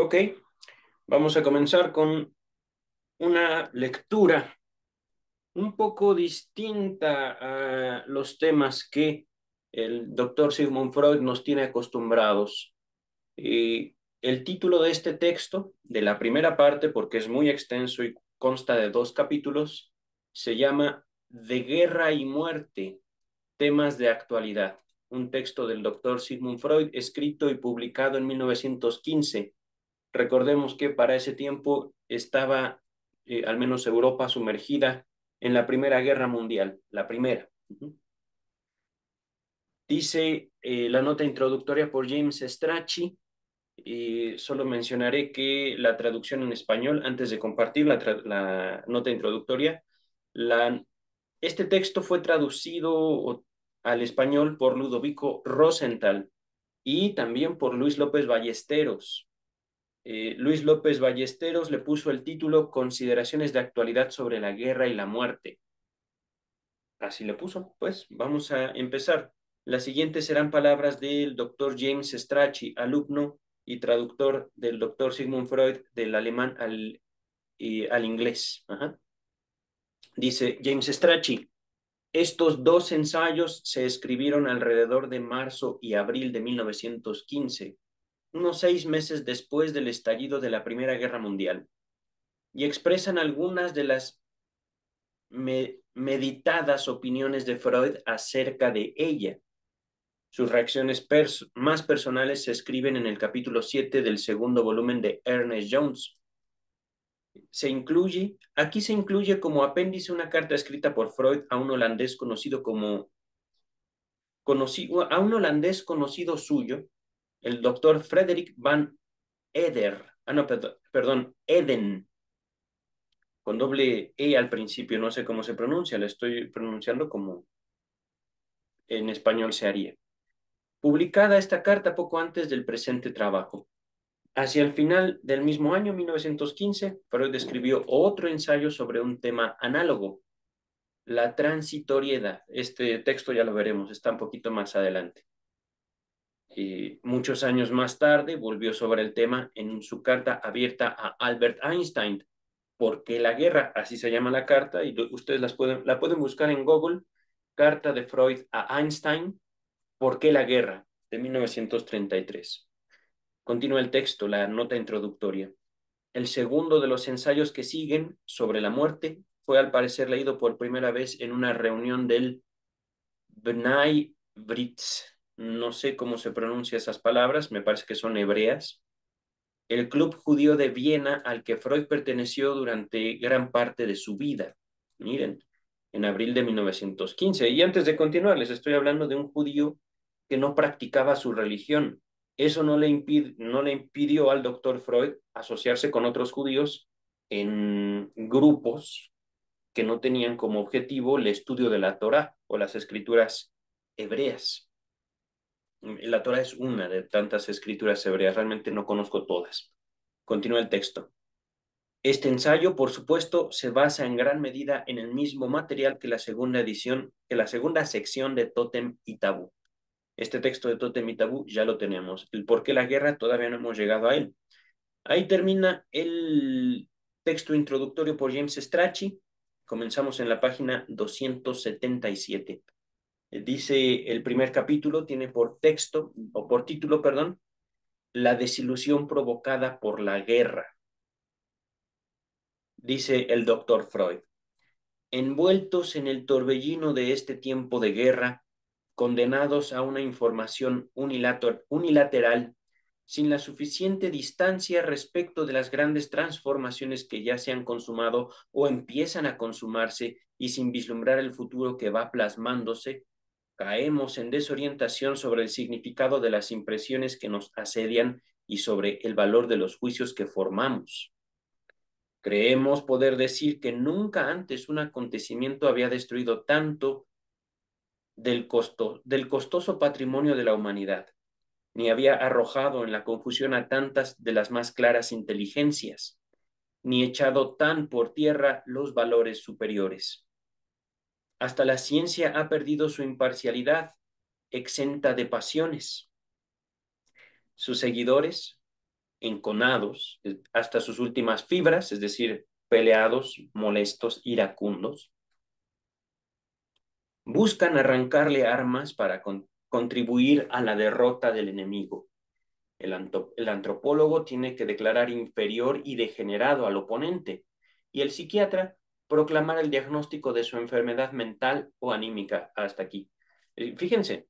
Ok, vamos a comenzar con una lectura un poco distinta a los temas que el doctor Sigmund Freud nos tiene acostumbrados. Y el título de este texto, de la primera parte, porque es muy extenso y consta de 2 capítulos, se llama De guerra y muerte, temas de actualidad. Un texto del doctor Sigmund Freud, escrito y publicado en 1915. Recordemos que para ese tiempo estaba, al menos Europa, sumergida en la Primera Guerra Mundial, la primera. Dice la nota introductoria por James Strachey, y solo mencionaré que la traducción en español, antes de compartir la nota introductoria, la, este texto fue traducido al español por Ludovico Rosenthal y también por Luis López Ballesteros. Luis López Ballesteros le puso el título Consideraciones de actualidad sobre la guerra y la muerte. Así le puso. Pues vamos a empezar. Las siguientes serán palabras del doctor James Strachey, alumno y traductor del doctor Sigmund Freud del alemán al inglés. Ajá. Dice James Strachey, estos 2 ensayos se escribieron alrededor de marzo y abril de 1915, unos 6 meses después del estallido de la Primera Guerra Mundial, y expresan algunas de las meditadas opiniones de Freud acerca de ella. Sus reacciones más personales se escriben en el capítulo 7 del segundo volumen de Ernest Jones. Aquí se incluye como apéndice una carta escrita por Freud a un holandés a un holandés conocido suyo, el doctor Frederik van Eder, no, perdón, Eden, con doble E al principio, no sé cómo se pronuncia, la estoy pronunciando como en español se haría. Publicada esta carta poco antes del presente trabajo. Hacia el final del mismo año, 1915, Freud escribió otro ensayo sobre un tema análogo, la transitoriedad. Este texto ya lo veremos, está un poquito más adelante. Muchos años más tarde volvió sobre el tema en su carta abierta a Albert Einstein. ¿Por qué la guerra? Así se llama la carta y ustedes la pueden buscar en Google. Carta de Freud a Einstein, ¿por qué la guerra? De 1933. Continúa el texto, la nota introductoria. El segundo de los ensayos que siguen sobre la muerte fue al parecer leído por primera vez en una reunión del Bnai B'rith. No sé cómo se pronuncia esas palabras, me parece que son hebreas. El club judío de Viena al que Freud perteneció durante gran parte de su vida. Miren, en abril de 1915. Y antes de continuar, les estoy hablando de un judío que no practicaba su religión. Eso no le impidió al doctor Freud asociarse con otros judíos en grupos que no tenían como objetivo el estudio de la Torá o las escrituras hebreas. La Torá es una de tantas escrituras hebreas, realmente no conozco todas. Continúa el texto. Este ensayo, por supuesto, se basa en gran medida en el mismo material que la segunda sección de Tótem y Tabú. Este texto de Tótem y Tabú ya lo tenemos. El por qué la guerra todavía no hemos llegado a él. Ahí termina el texto introductorio por James Strachey. Comenzamos en la página 277. Dice el primer capítulo, tiene por texto, o por título, perdón, la desilusión provocada por la guerra. Dice el doctor Freud. Envueltos en el torbellino de este tiempo de guerra, condenados a una información unilateral, sin la suficiente distancia respecto de las grandes transformaciones que ya se han consumado o empiezan a consumarse y sin vislumbrar el futuro que va plasmándose, caemos en desorientación sobre el significado de las impresiones que nos asedian y sobre el valor de los juicios que formamos. Creemos poder decir que nunca antes un acontecimiento había destruido tanto del costoso patrimonio de la humanidad, ni había arrojado en la confusión a tantas de las más claras inteligencias, ni echado tan por tierra los valores superiores. Hasta la ciencia ha perdido su imparcialidad, exenta de pasiones. Sus seguidores, enconados hasta sus últimas fibras, es decir, peleados, molestos, iracundos. Buscan arrancarle armas para contribuir a la derrota del enemigo. El antropólogo tiene que declarar inferior y degenerado al oponente, y el psiquiatra proclamar el diagnóstico de su enfermedad mental o anímica. Hasta aquí. Fíjense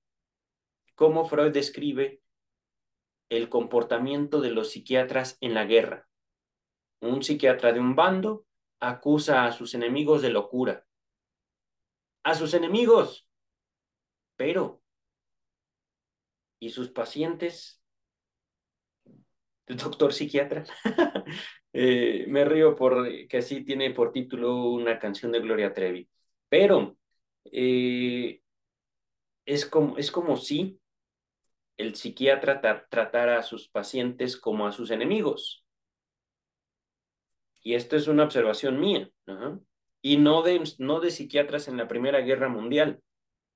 cómo Freud describe el comportamiento de los psiquiatras en la guerra. Un psiquiatra de un bando acusa a sus enemigos de locura. ¡A sus enemigos! Pero, ¿y sus pacientes? Doctor psiquiatra. Me río por que así tiene por título una canción de Gloria Trevi. Pero eh, es como si el psiquiatra tratara a sus pacientes como a sus enemigos. Y esto es una observación mía. Ajá. Y no de psiquiatras en la Primera Guerra Mundial,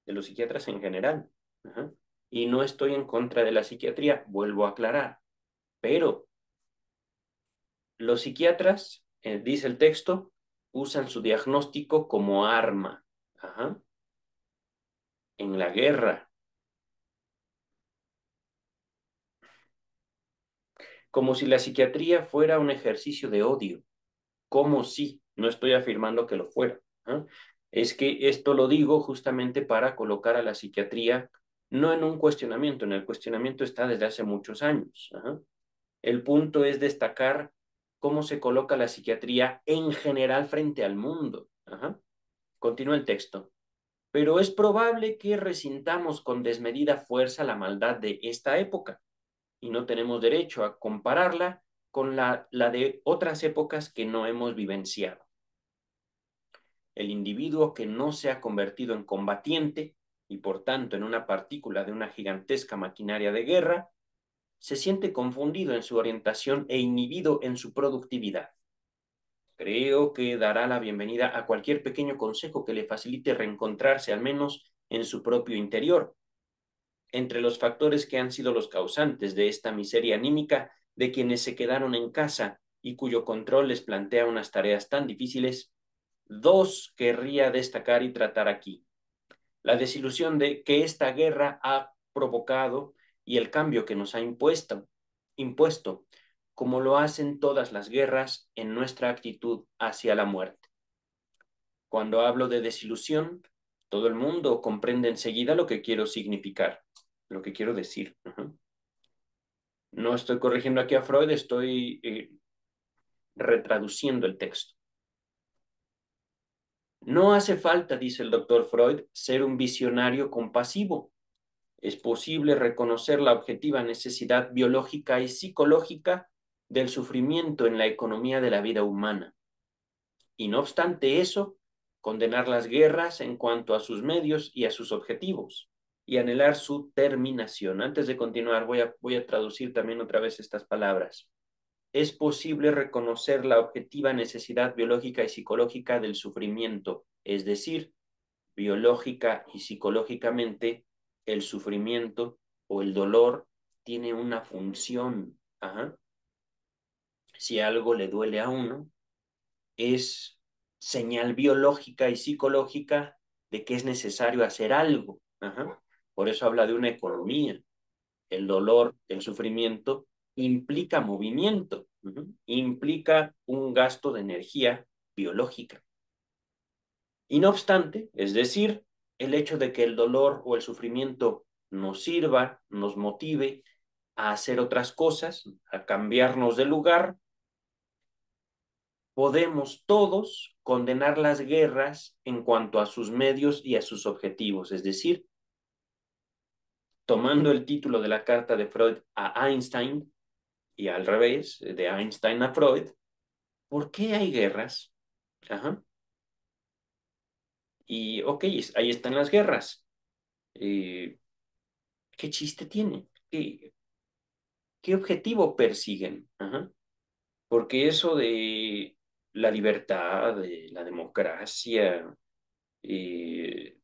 de los psiquiatras en general. Ajá. Y no estoy en contra de la psiquiatría, vuelvo a aclarar. Pero los psiquiatras, dice el texto, usan su diagnóstico como arma. Ajá. En la guerra. Como si la psiquiatría fuera un ejercicio de odio. Como si, no estoy afirmando que lo fuera. ¿Ah? Es que esto lo digo justamente para colocar a la psiquiatría no en un cuestionamiento, en el cuestionamiento está desde hace muchos años. ¿Ah? El punto es destacar cómo se coloca la psiquiatría en general frente al mundo. ¿Ah? Continúa el texto. Pero es probable que resintamos con desmedida fuerza la maldad de esta época y no tenemos derecho a compararla con la de otras épocas que no hemos vivenciado. El individuo que no se ha convertido en combatiente y por tanto en una partícula de una gigantesca maquinaria de guerra, se siente confundido en su orientación e inhibido en su productividad. Creo que dará la bienvenida a cualquier pequeño consejo que le facilite reencontrarse al menos en su propio interior. Entre los factores que han sido los causantes de esta miseria anímica de quienes se quedaron en casa y cuyo control les plantea unas tareas tan difíciles, dos querría destacar y tratar aquí. La desilusión de que esta guerra ha provocado y el cambio que nos ha impuesto, como lo hacen todas las guerras en nuestra actitud hacia la muerte. Cuando hablo de desilusión, todo el mundo comprende enseguida lo que quiero significar, lo que quiero decir. No estoy corrigiendo aquí a Freud, estoy retraduciendo el texto. No hace falta, dice el doctor Freud, ser un visionario compasivo. Es posible reconocer la objetiva necesidad biológica y psicológica del sufrimiento en la economía de la vida humana. Y no obstante eso, condenar las guerras en cuanto a sus medios y a sus objetivos y anhelar su terminación. Antes de continuar, voy a traducir también otra vez estas palabras. Es posible reconocer la objetiva necesidad biológica y psicológica del sufrimiento, es decir, biológica y psicológicamente el sufrimiento o el dolor tiene una función. Ajá. Si algo le duele a uno, es señal biológica y psicológica de que es necesario hacer algo. Ajá. Por eso habla de una economía. El dolor, el sufrimiento, implica movimiento, implica un gasto de energía biológica. Y no obstante, es decir, el hecho de que el dolor o el sufrimiento nos sirva, nos motive a hacer otras cosas, a cambiarnos de lugar, podemos todos condenar las guerras en cuanto a sus medios y a sus objetivos, es decir, tomando el título de la carta de Freud a Einstein y al revés, de Einstein a Freud, ¿por qué hay guerras? Ajá. Y ok, ahí están las guerras. ¿Qué chiste tiene? ¿Qué objetivo persiguen? Ajá. Porque eso de la libertad, de la democracia, eh,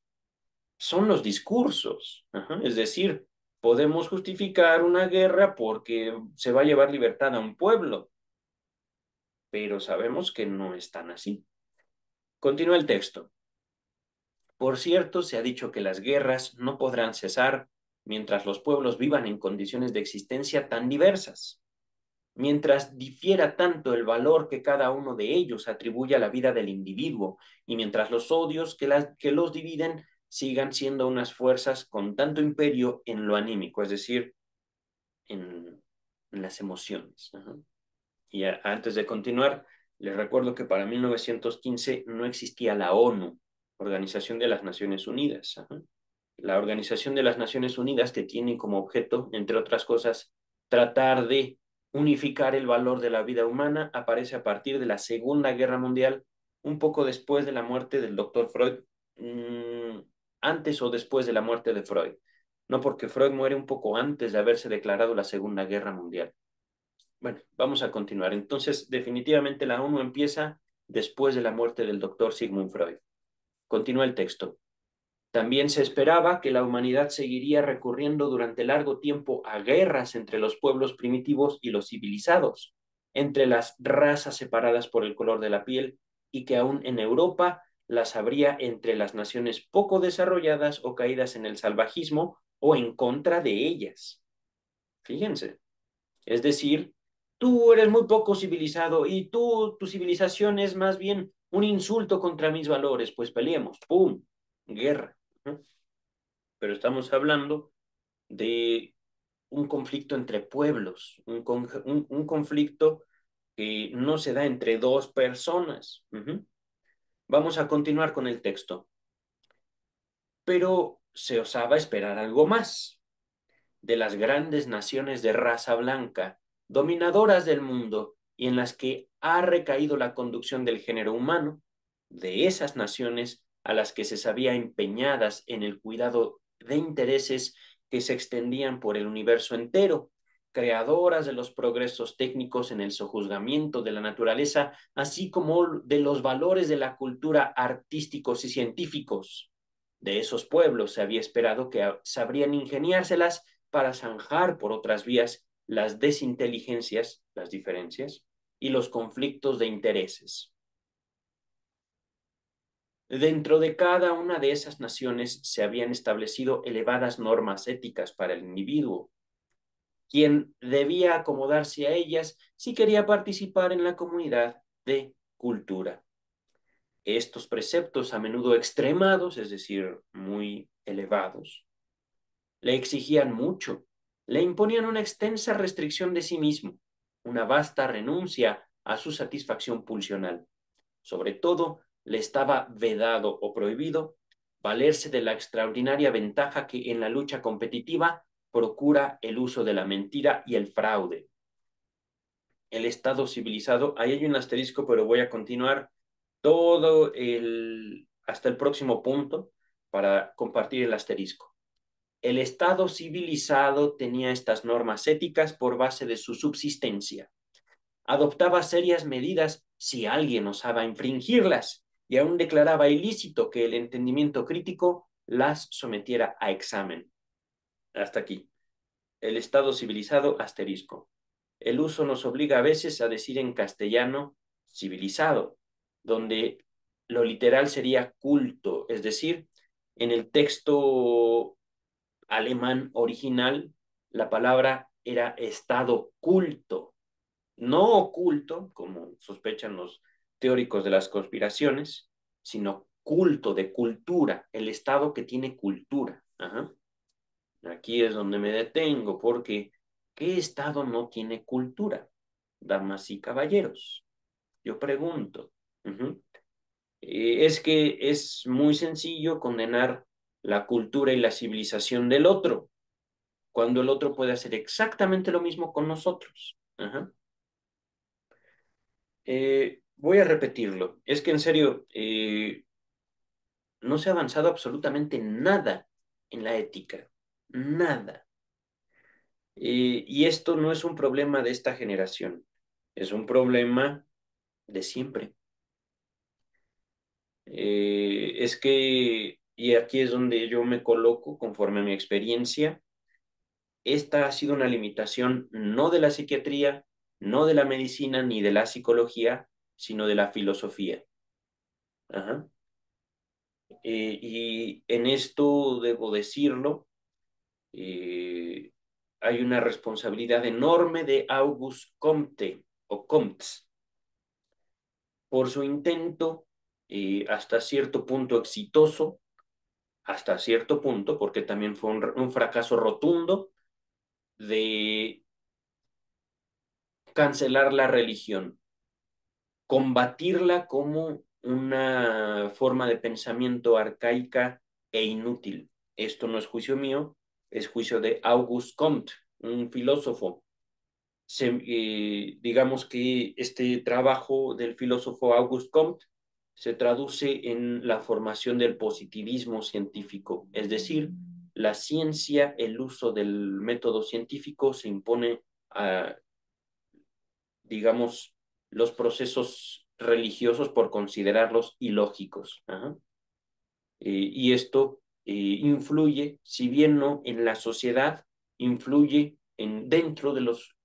son los discursos. Ajá. Es decir, podemos justificar una guerra porque se va a llevar libertad a un pueblo, pero sabemos que no es tan así. Continúa el texto. Por cierto, se ha dicho que las guerras no podrán cesar mientras los pueblos vivan en condiciones de existencia tan diversas, mientras difiera tanto el valor que cada uno de ellos atribuye a la vida del individuo y mientras los odios que los dividen sigan siendo unas fuerzas con tanto imperio en lo anímico, es decir, en las emociones. Y antes de continuar, les recuerdo que para 1915 no existía la ONU, Organización de las Naciones Unidas. La Organización de las Naciones Unidas, que tiene como objeto, entre otras cosas, tratar de unificar el valor de la vida humana, aparece a partir de la Segunda Guerra Mundial, un poco después de la muerte del doctor Freud, antes o después de la muerte de Freud. No, porque Freud muere un poco antes de haberse declarado la Segunda Guerra Mundial. Bueno, vamos a continuar. Entonces, definitivamente la ONU empieza después de la muerte del doctor Sigmund Freud. Continúa el texto. También se esperaba que la humanidad seguiría recurriendo durante largo tiempo a guerras entre los pueblos primitivos y los civilizados, entre las razas separadas por el color de la piel, y que aún en Europa las habría entre las naciones poco desarrolladas o caídas en el salvajismo o en contra de ellas. Fíjense. Es decir, tú eres muy poco civilizado y tu civilización es más bien un insulto contra mis valores, pues peleemos, ¡pum! Guerra. Pero estamos hablando de un conflicto entre pueblos, un conflicto que no se da entre dos personas. Vamos a continuar con el texto. Pero se osaba esperar algo más de las grandes naciones de raza blanca, dominadoras del mundo y en las que ha recaído la conducción del género humano, de esas naciones a las que se sabía empeñadas en el cuidado de intereses que se extendían por el universo entero, creadoras de los progresos técnicos en el sojuzgamiento de la naturaleza, así como de los valores de la cultura artísticos y científicos. De esos pueblos se había esperado que sabrían ingeniárselas para zanjar por otras vías las desinteligencias, las diferencias y los conflictos de intereses. Dentro de cada una de esas naciones se habían establecido elevadas normas éticas para el individuo, quien debía acomodarse a ellas si quería participar en la comunidad de cultura. Estos preceptos, a menudo extremados, es decir, muy elevados, le exigían mucho, le imponían una extensa restricción de sí mismo, una vasta renuncia a su satisfacción pulsional. Sobre todo, le estaba vedado o prohibido valerse de la extraordinaria ventaja que en la lucha competitiva procura el uso de la mentira y el fraude. El Estado civilizado, ahí hay un asterisco, pero voy a continuar hasta el próximo punto para compartir el asterisco. El Estado civilizado tenía estas normas éticas por base de su subsistencia. Adoptaba serias medidas si alguien osaba infringirlas y aún declaraba ilícito que el entendimiento crítico las sometiera a examen. Hasta aquí. El Estado civilizado asterisco. El uso nos obliga a veces a decir en castellano civilizado, donde lo literal sería culto, es decir, en el texto alemán original, la palabra era estado culto, no oculto, como sospechan los teóricos de las conspiraciones, sino culto, de cultura, el estado que tiene cultura. Ajá. Aquí es donde me detengo, porque ¿qué estado no tiene cultura? Damas y caballeros, yo pregunto. Es que es muy sencillo condenar la cultura y la civilización del otro, cuando el otro puede hacer exactamente lo mismo con nosotros. Ajá. Voy a repetirlo. Es que en serio, no se ha avanzado absolutamente nada en la ética. Nada. Y esto no es un problema de esta generación. Es un problema de siempre. Es que, y aquí es donde yo me coloco conforme a mi experiencia, esta ha sido una limitación no de la psiquiatría, no de la medicina ni de la psicología, sino de la filosofía. Ajá. Y en esto debo decirlo, eh, hay una responsabilidad enorme de Auguste Comte o Comte por su intento hasta cierto punto exitoso, hasta cierto punto, porque también fue un fracaso rotundo de cancelar la religión, combatirla como una forma de pensamiento arcaica e inútil. Esto no es juicio mío, es juicio de Auguste Comte, un filósofo. Digamos que este trabajo del filósofo Auguste Comte se traduce en la formación del positivismo científico, es decir, la ciencia, el uso del método científico se impone a, digamos, los procesos religiosos por considerarlos ilógicos. Ajá. Y esto influye, si bien no en la sociedad, influye dentro de los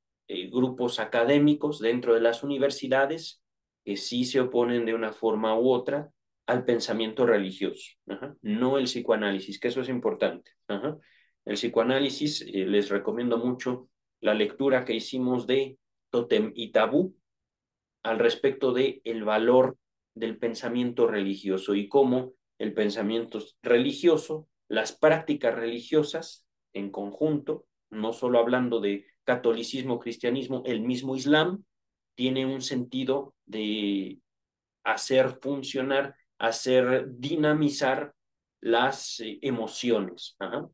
grupos académicos, dentro de las universidades, que sí se oponen de una forma u otra al pensamiento religioso. Ajá. No el psicoanálisis, que eso es importante. Ajá. El psicoanálisis, les recomiendo mucho la lectura que hicimos de Totem y Tabú al respecto de el valor del pensamiento religioso y cómo el pensamiento religioso, las prácticas religiosas en conjunto, no solo hablando de catolicismo, cristianismo, el mismo Islam, tiene un sentido de hacer funcionar, hacer dinamizar las emociones. Ajá.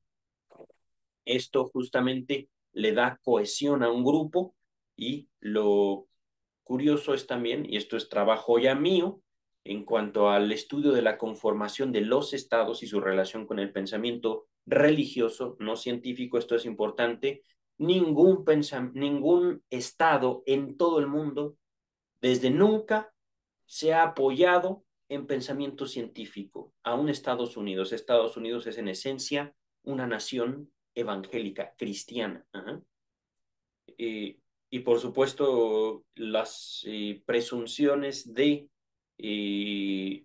Esto justamente le da cohesión a un grupo y lo curioso es también, y esto es trabajo ya mío, en cuanto al estudio de la conformación de los estados y su relación con el pensamiento religioso, no científico, esto es importante, ningún estado en todo el mundo desde nunca se ha apoyado en pensamiento científico, aún Estados Unidos. Estados Unidos es en esencia una nación evangélica, cristiana. Ajá. Eh, y por supuesto, las presunciones de eh,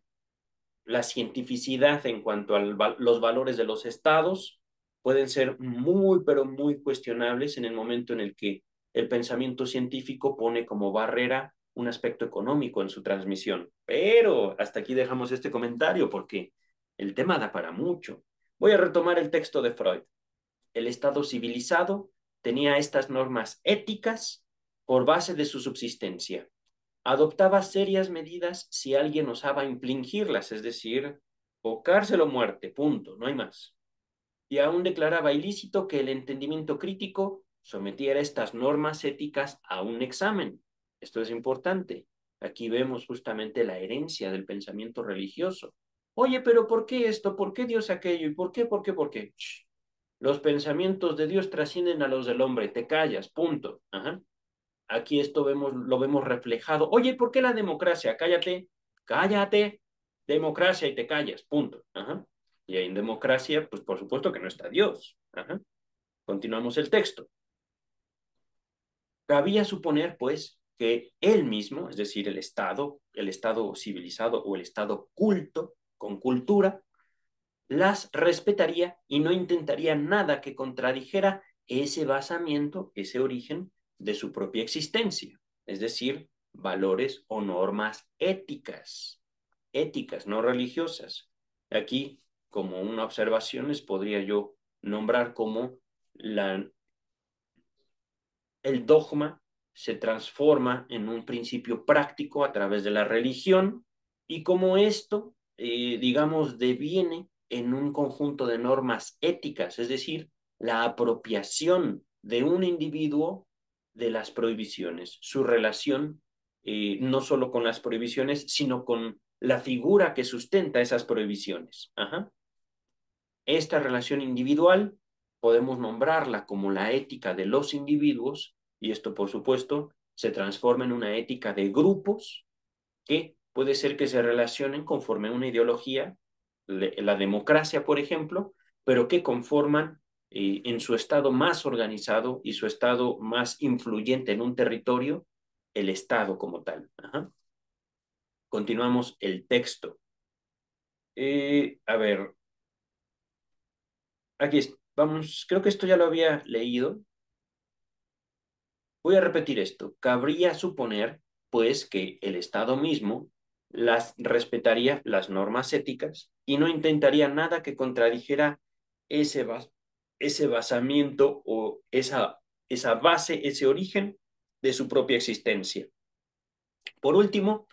la cientificidad en cuanto a los valores de los estados pueden ser muy, pero muy cuestionables en el momento en el que el pensamiento científico pone como barrera un aspecto económico en su transmisión. Pero hasta aquí dejamos este comentario porque el tema da para mucho. Voy a retomar el texto de Freud. El Estado civilizado tenía estas normas éticas por base de su subsistencia. Adoptaba serias medidas si alguien osaba infringirlas, es decir, o cárcel o muerte, punto, no hay más. Y aún declaraba ilícito que el entendimiento crítico sometiera estas normas éticas a un examen. Esto es importante. Aquí vemos justamente la herencia del pensamiento religioso. Oye, pero ¿por qué esto? ¿Por qué Dios aquello? ¿Y por qué? ¿Por qué? ¿Por qué? Shh. Los pensamientos de Dios trascienden a los del hombre. Te callas, punto. Ajá. Aquí esto lo vemos reflejado. Oye, ¿por qué la democracia? Cállate, cállate, democracia y te callas, punto. Ajá. Y en democracia, pues por supuesto que no está Dios. Ajá. Continuamos el texto. Cabía suponer, pues, que él mismo, es decir, el Estado civilizado o el Estado culto, con cultura, las respetaría y no intentaría nada que contradijera ese basamiento, ese origen de su propia existencia, es decir, valores o normas éticas, no religiosas. Aquí, como una observación, les podría yo nombrar como el dogma se transforma en un principio práctico a través de la religión y como esto, digamos, deviene en un conjunto de normas éticas, es decir, la apropiación de un individuo de las prohibiciones, su relación no solo con las prohibiciones, sino con la figura que sustenta esas prohibiciones. Ajá. Esta relación individual podemos nombrarla como la ética de los individuos y esto, por supuesto, se transforma en una ética de grupos que puede ser que se relacionen conforme a una ideología, la democracia, por ejemplo, pero que conforman en su estado más organizado y su estado más influyente en un territorio, el Estado como tal. Ajá. Continuamos el texto. A ver, vamos, creo que esto ya lo había leído. Voy a repetir esto. Cabría suponer, pues, que el Estado mismo las respetaría las normas éticas y no intentaría nada que contradijera ese, ese basamiento o esa base, ese origen de su propia existencia. Por último,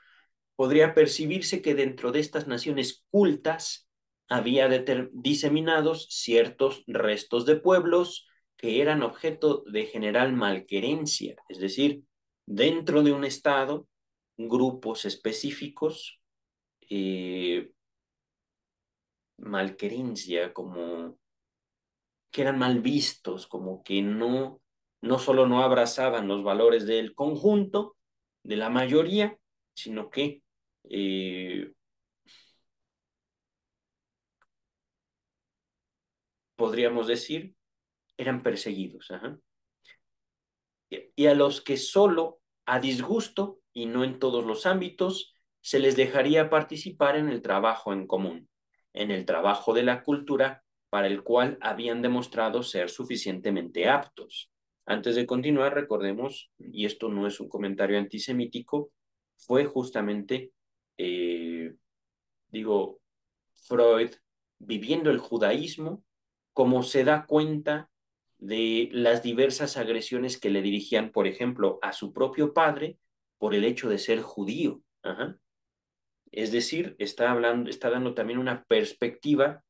podría percibirse que dentro de estas naciones cultas había diseminados ciertos restos de pueblos que eran objeto de general malquerencia, es decir, dentro de un estado, grupos específicos, eh, malquerencia, como que eran mal vistos, como que no solo no abrazaban los valores del conjunto, de la mayoría, sino que eh, podríamos decir, eran perseguidos. Ajá. Y a los que solo a disgusto y no en todos los ámbitos se les dejaría participar en el trabajo en común, en el trabajo de la cultura para el cual habían demostrado ser suficientemente aptos. Antes de continuar, recordemos, y esto no es un comentario antisemítico, fue justamente, eh, digo, Freud, viviendo el judaísmo, como se da cuenta de las diversas agresiones que le dirigían, por ejemplo, a su propio padre por el hecho de ser judío. Ajá. Es decir, está hablando, está dando también una perspectiva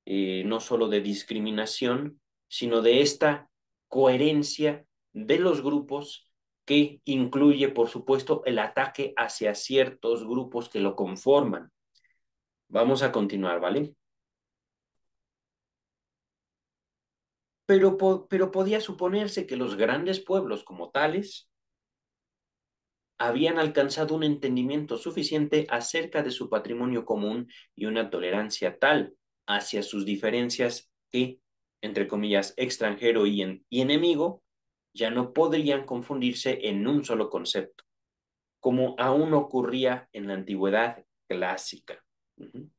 no solo de discriminación, sino de esta coherencia de los grupos que incluye, por supuesto, el ataque hacia ciertos grupos que lo conforman. Vamos a continuar, ¿vale? Pero podía suponerse que los grandes pueblos como tales habían alcanzado un entendimiento suficiente acerca de su patrimonio común y una tolerancia tal hacia sus diferencias que, entre comillas, extranjero y enemigo, ya no podrían confundirse en un solo concepto, como aún ocurría en la antigüedad clásica. Uh-huh.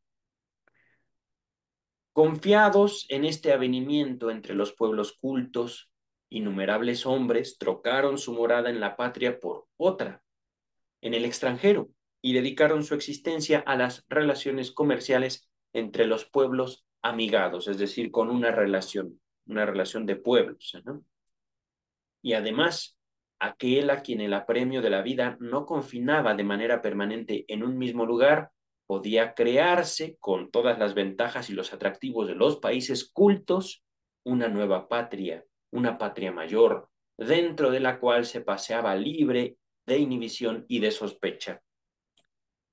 Confiados en este avenimiento entre los pueblos cultos, innumerables hombres trocaron su morada en la patria por otra, en el extranjero, y dedicaron su existencia a las relaciones comerciales entre los pueblos amigados, es decir, con una relación de pueblos, ¿no? Y además, aquel a quien el apremio de la vida no confinaba de manera permanente en un mismo lugar, podía crearse, con todas las ventajas y los atractivos de los países cultos, una nueva patria, una patria mayor, dentro de la cual se paseaba libre de inhibición y de sospecha.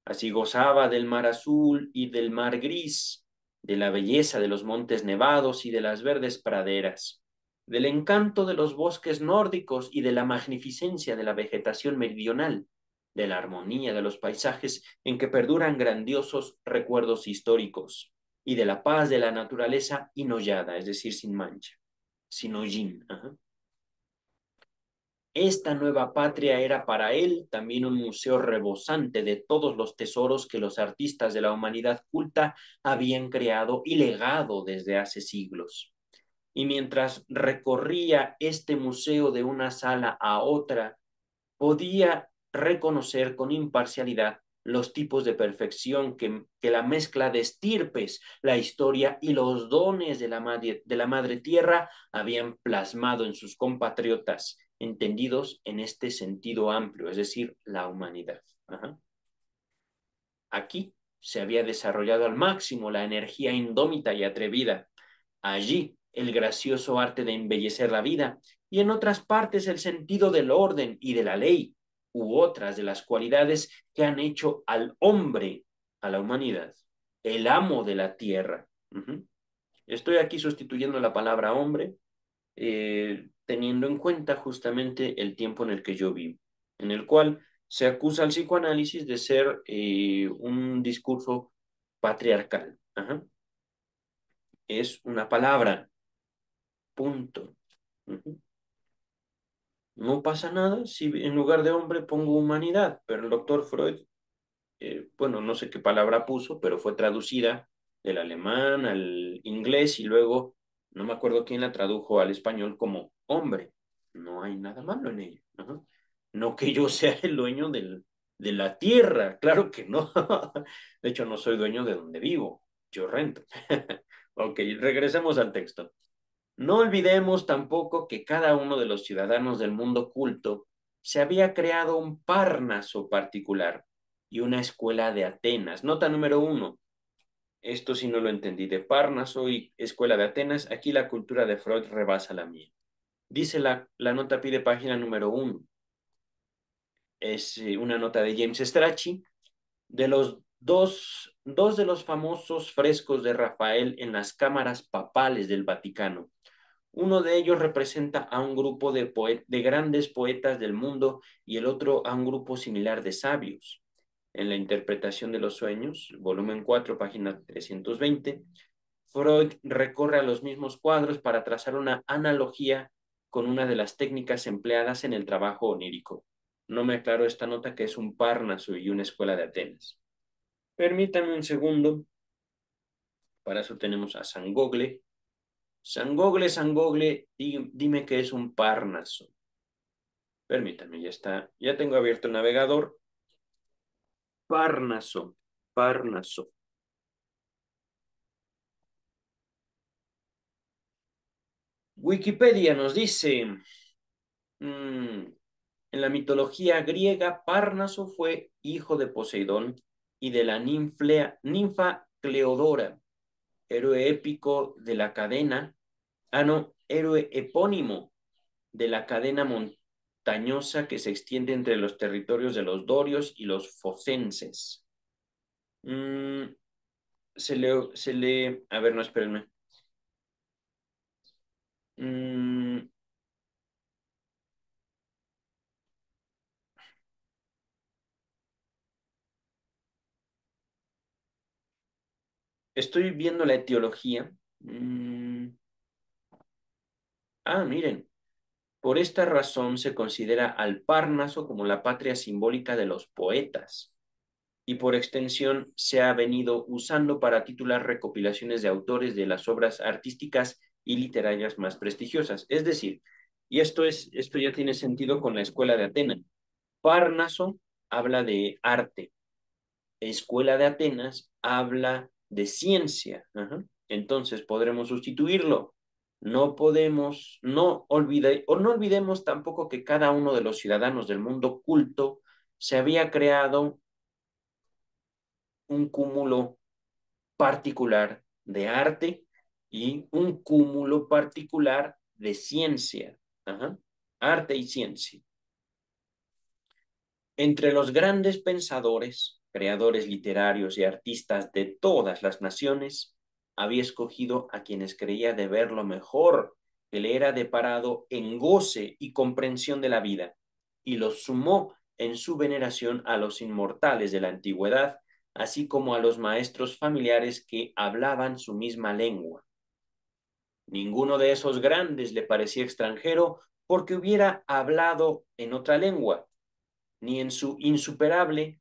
Así gozaba del mar azul y del mar gris, de la belleza de los montes nevados y de las verdes praderas, del encanto de los bosques nórdicos y de la magnificencia de la vegetación meridional, de la armonía de los paisajes en que perduran grandiosos recuerdos históricos, y de la paz de la naturaleza inollada, es decir, sin mancha, sin hollín. Ajá. Esta nueva patria era para él también un museo rebosante de todos los tesoros que los artistas de la humanidad culta habían creado y legado desde hace siglos. Y mientras recorría este museo de una sala a otra, podía reconocer con imparcialidad los tipos de perfección que la mezcla de estirpes, la historia y los dones de la madre tierra habían plasmado en sus compatriotas, entendidos en este sentido amplio, es decir, la humanidad. Ajá. Aquí se había desarrollado al máximo la energía indómita y atrevida. Allí el gracioso arte de embellecer la vida y en otras partes el sentido del orden y de la ley u otras de las cualidades que han hecho al hombre, a la humanidad, el amo de la tierra. Uh-huh. Estoy aquí sustituyendo la palabra hombre, teniendo en cuenta justamente el tiempo en el que yo vivo, en el cual se acusa al psicoanálisis de ser un discurso patriarcal. Ajá. Es una palabra, punto. Ujú. No pasa nada si en lugar de hombre pongo humanidad, pero el doctor Freud, bueno, no sé qué palabra puso, pero fue traducida del alemán al inglés y luego, no me acuerdo quién la tradujo al español como hombre. No hay nada malo en ello. Ajá. No que yo sea el dueño de la tierra, claro que no. De hecho, no soy dueño de donde vivo, yo rento. Ok, regresemos al texto. No olvidemos tampoco que cada uno de los ciudadanos del mundo culto se había creado un Parnaso particular y una escuela de Atenas. Nota número uno. Esto sí no lo entendí. De Parnaso y escuela de Atenas, aquí la cultura de Freud rebasa la mía. Dice la nota pide página número uno. Es una nota de James Strachey de los dos de los famosos frescos de Rafael en las cámaras papales del Vaticano. Uno de ellos representa a un grupo de grandes poetas del mundo y el otro a un grupo similar de sabios. En la interpretación de los sueños, volumen 4, página 320, Freud recorre a los mismos cuadros para trazar una analogía con una de las técnicas empleadas en el trabajo onírico. No me aclaro esta nota que es un Parnaso y una escuela de Atenas. Permítame un segundo, para eso tenemos a San Gogle. San Gogle, dime que es un Parnaso. Permítame, ya está. Ya tengo abierto el navegador. Parnaso, Parnaso. Wikipedia nos dice, en la mitología griega, Parnaso fue hijo de Poseidón y de la ninfa Cleodora, héroe épico de la cadena, no, héroe epónimo de la cadena montañosa que se extiende entre los territorios de los dorios y los focenses. Mm, a ver, no, espérenme. Mm, estoy viendo la etiología. Miren, por esta razón se considera al Parnaso como la patria simbólica de los poetas y por extensión se ha venido usando para titular recopilaciones de autores de las obras artísticas y literarias más prestigiosas. Es decir, y esto ya tiene sentido con la escuela de Atenas. Parnaso habla de arte, escuela de Atenas habla de ciencia. Ajá. Entonces podremos sustituirlo. No podemos, no olvidemos tampoco que cada uno de los ciudadanos del mundo culto se había creado un cúmulo particular de arte y un cúmulo particular de ciencia. Ajá. Arte y ciencia. Entre los grandes pensadores, creadores literarios y artistas de todas las naciones, había escogido a quienes creía deber lo mejor que le era deparado en goce y comprensión de la vida, y los sumó en su veneración a los inmortales de la antigüedad, así como a los maestros familiares que hablaban su misma lengua. Ninguno de esos grandes le parecía extranjero porque hubiera hablado en otra lengua, ni el insuperable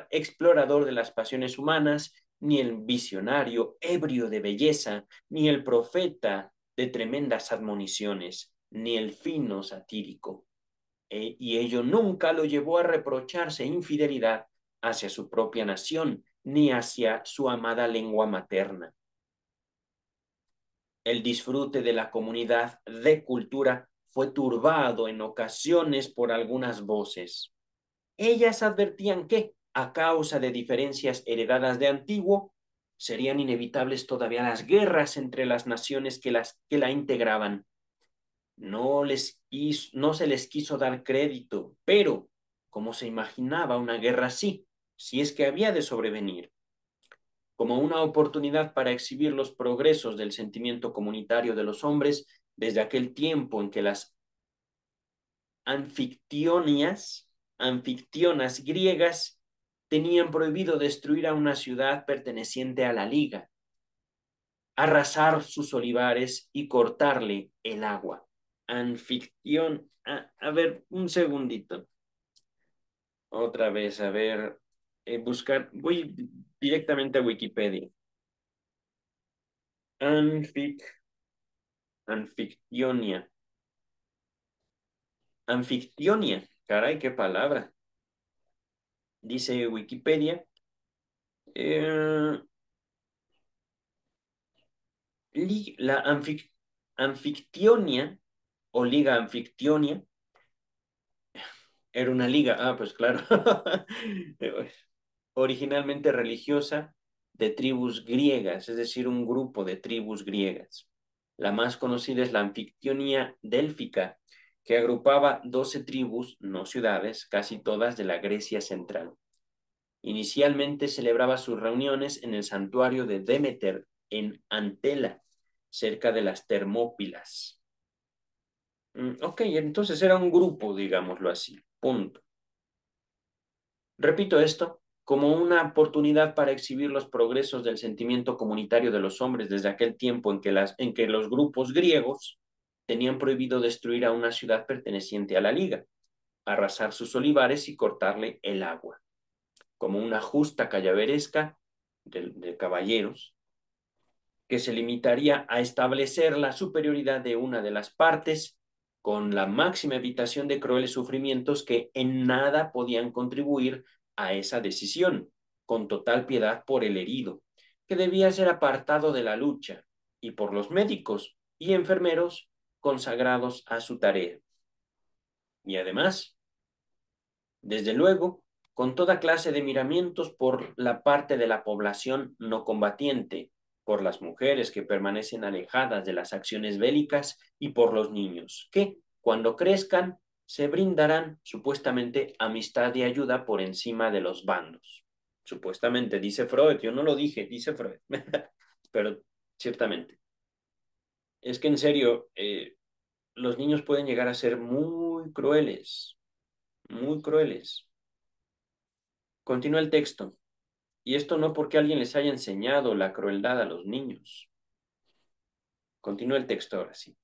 explorador de las pasiones humanas, ni el visionario ebrio de belleza, ni el profeta de tremendas admoniciones, ni el fino satírico. Y ello nunca lo llevó a reprocharse infidelidad hacia su propia nación, ni hacia su amada lengua materna. El disfrute de la comunidad de cultura fue turbado en ocasiones por algunas voces. Ellas advertían que, a causa de diferencias heredadas de antiguo, serían inevitables todavía las guerras entre las naciones que la integraban. No se les quiso dar crédito, pero, como se imaginaba una guerra así, si es que había de sobrevenir, como una oportunidad para exhibir los progresos del sentimiento comunitario de los hombres desde aquel tiempo en que las anfictionas, anfictionas griegas tenían prohibido destruir a una ciudad perteneciente a la Liga. arrasar sus olivares y cortarle el agua. Anfictión. A ver, un segundito. Otra vez, a ver, buscar, voy directamente a Wikipedia. Anfic, anfictionia. Anfictionia, caray, qué palabra. Dice Wikipedia. eh, la anfictionia o liga anfictionia era una liga, pues claro. Originalmente religiosa de tribus griegas, es decir, un grupo de tribus griegas. La más conocida es la Anfictionía Délfica, que agrupaba 12 tribus, no ciudades, casi todas de la Grecia central. Inicialmente celebraba sus reuniones en el santuario de Demeter en Antela, cerca de las Termópilas. Ok, entonces era un grupo, digámoslo así, punto. Repito esto como una oportunidad para exhibir los progresos del sentimiento comunitario de los hombres desde aquel tiempo en que los grupos griegos tenían prohibido destruir a una ciudad perteneciente a la liga, arrasar sus olivares y cortarle el agua, como una justa callaveresca de caballeros que se limitaría a establecer la superioridad de una de las partes con la máxima evitación de crueles sufrimientos que en nada podían contribuir a esa decisión, con total piedad por el herido, que debía ser apartado de la lucha, y por los médicos y enfermeros consagrados a su tarea. Y además, desde luego, con toda clase de miramientos por la parte de la población no combatiente, por las mujeres que permanecen alejadas de las acciones bélicas y por los niños, que, cuando crezcan, se brindarán supuestamente amistad y ayuda por encima de los bandos. Supuestamente, dice Freud, yo no lo dije, dice Freud, pero ciertamente. Es que en serio, los niños pueden llegar a ser muy crueles, muy crueles. Continúa el texto. Y esto no porque alguien les haya enseñado la crueldad a los niños. Continúa el texto ahora sí.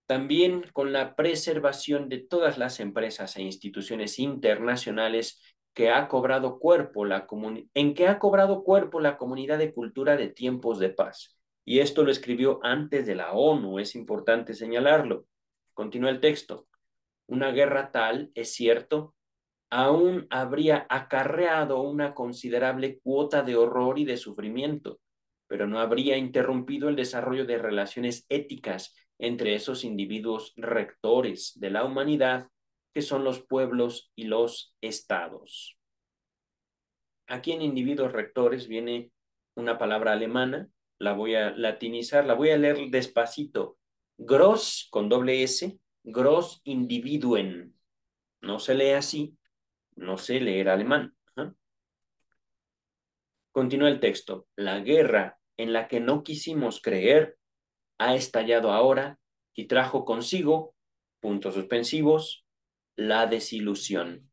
También con la preservación de todas las empresas e instituciones internacionales que ha cobrado cuerpo en que ha cobrado cuerpo la comunidad de cultura de tiempos de paz. Y esto lo escribió antes de la ONU, es importante señalarlo. Continúa el texto. Una guerra tal, es cierto, aún habría acarreado una considerable cuota de horror y de sufrimiento, pero no habría interrumpido el desarrollo de relaciones éticas entre esos individuos rectores de la humanidad, que son los pueblos y los estados. Aquí en individuos rectores viene una palabra alemana, la voy a latinizar, la voy a leer despacito. Gross, con doble S, Gross Individuen. No se lee así, no sé leer alemán. Continúa el texto. La guerra en la que no quisimos creer ha estallado ahora y trajo consigo, puntos suspensivos, la desilusión.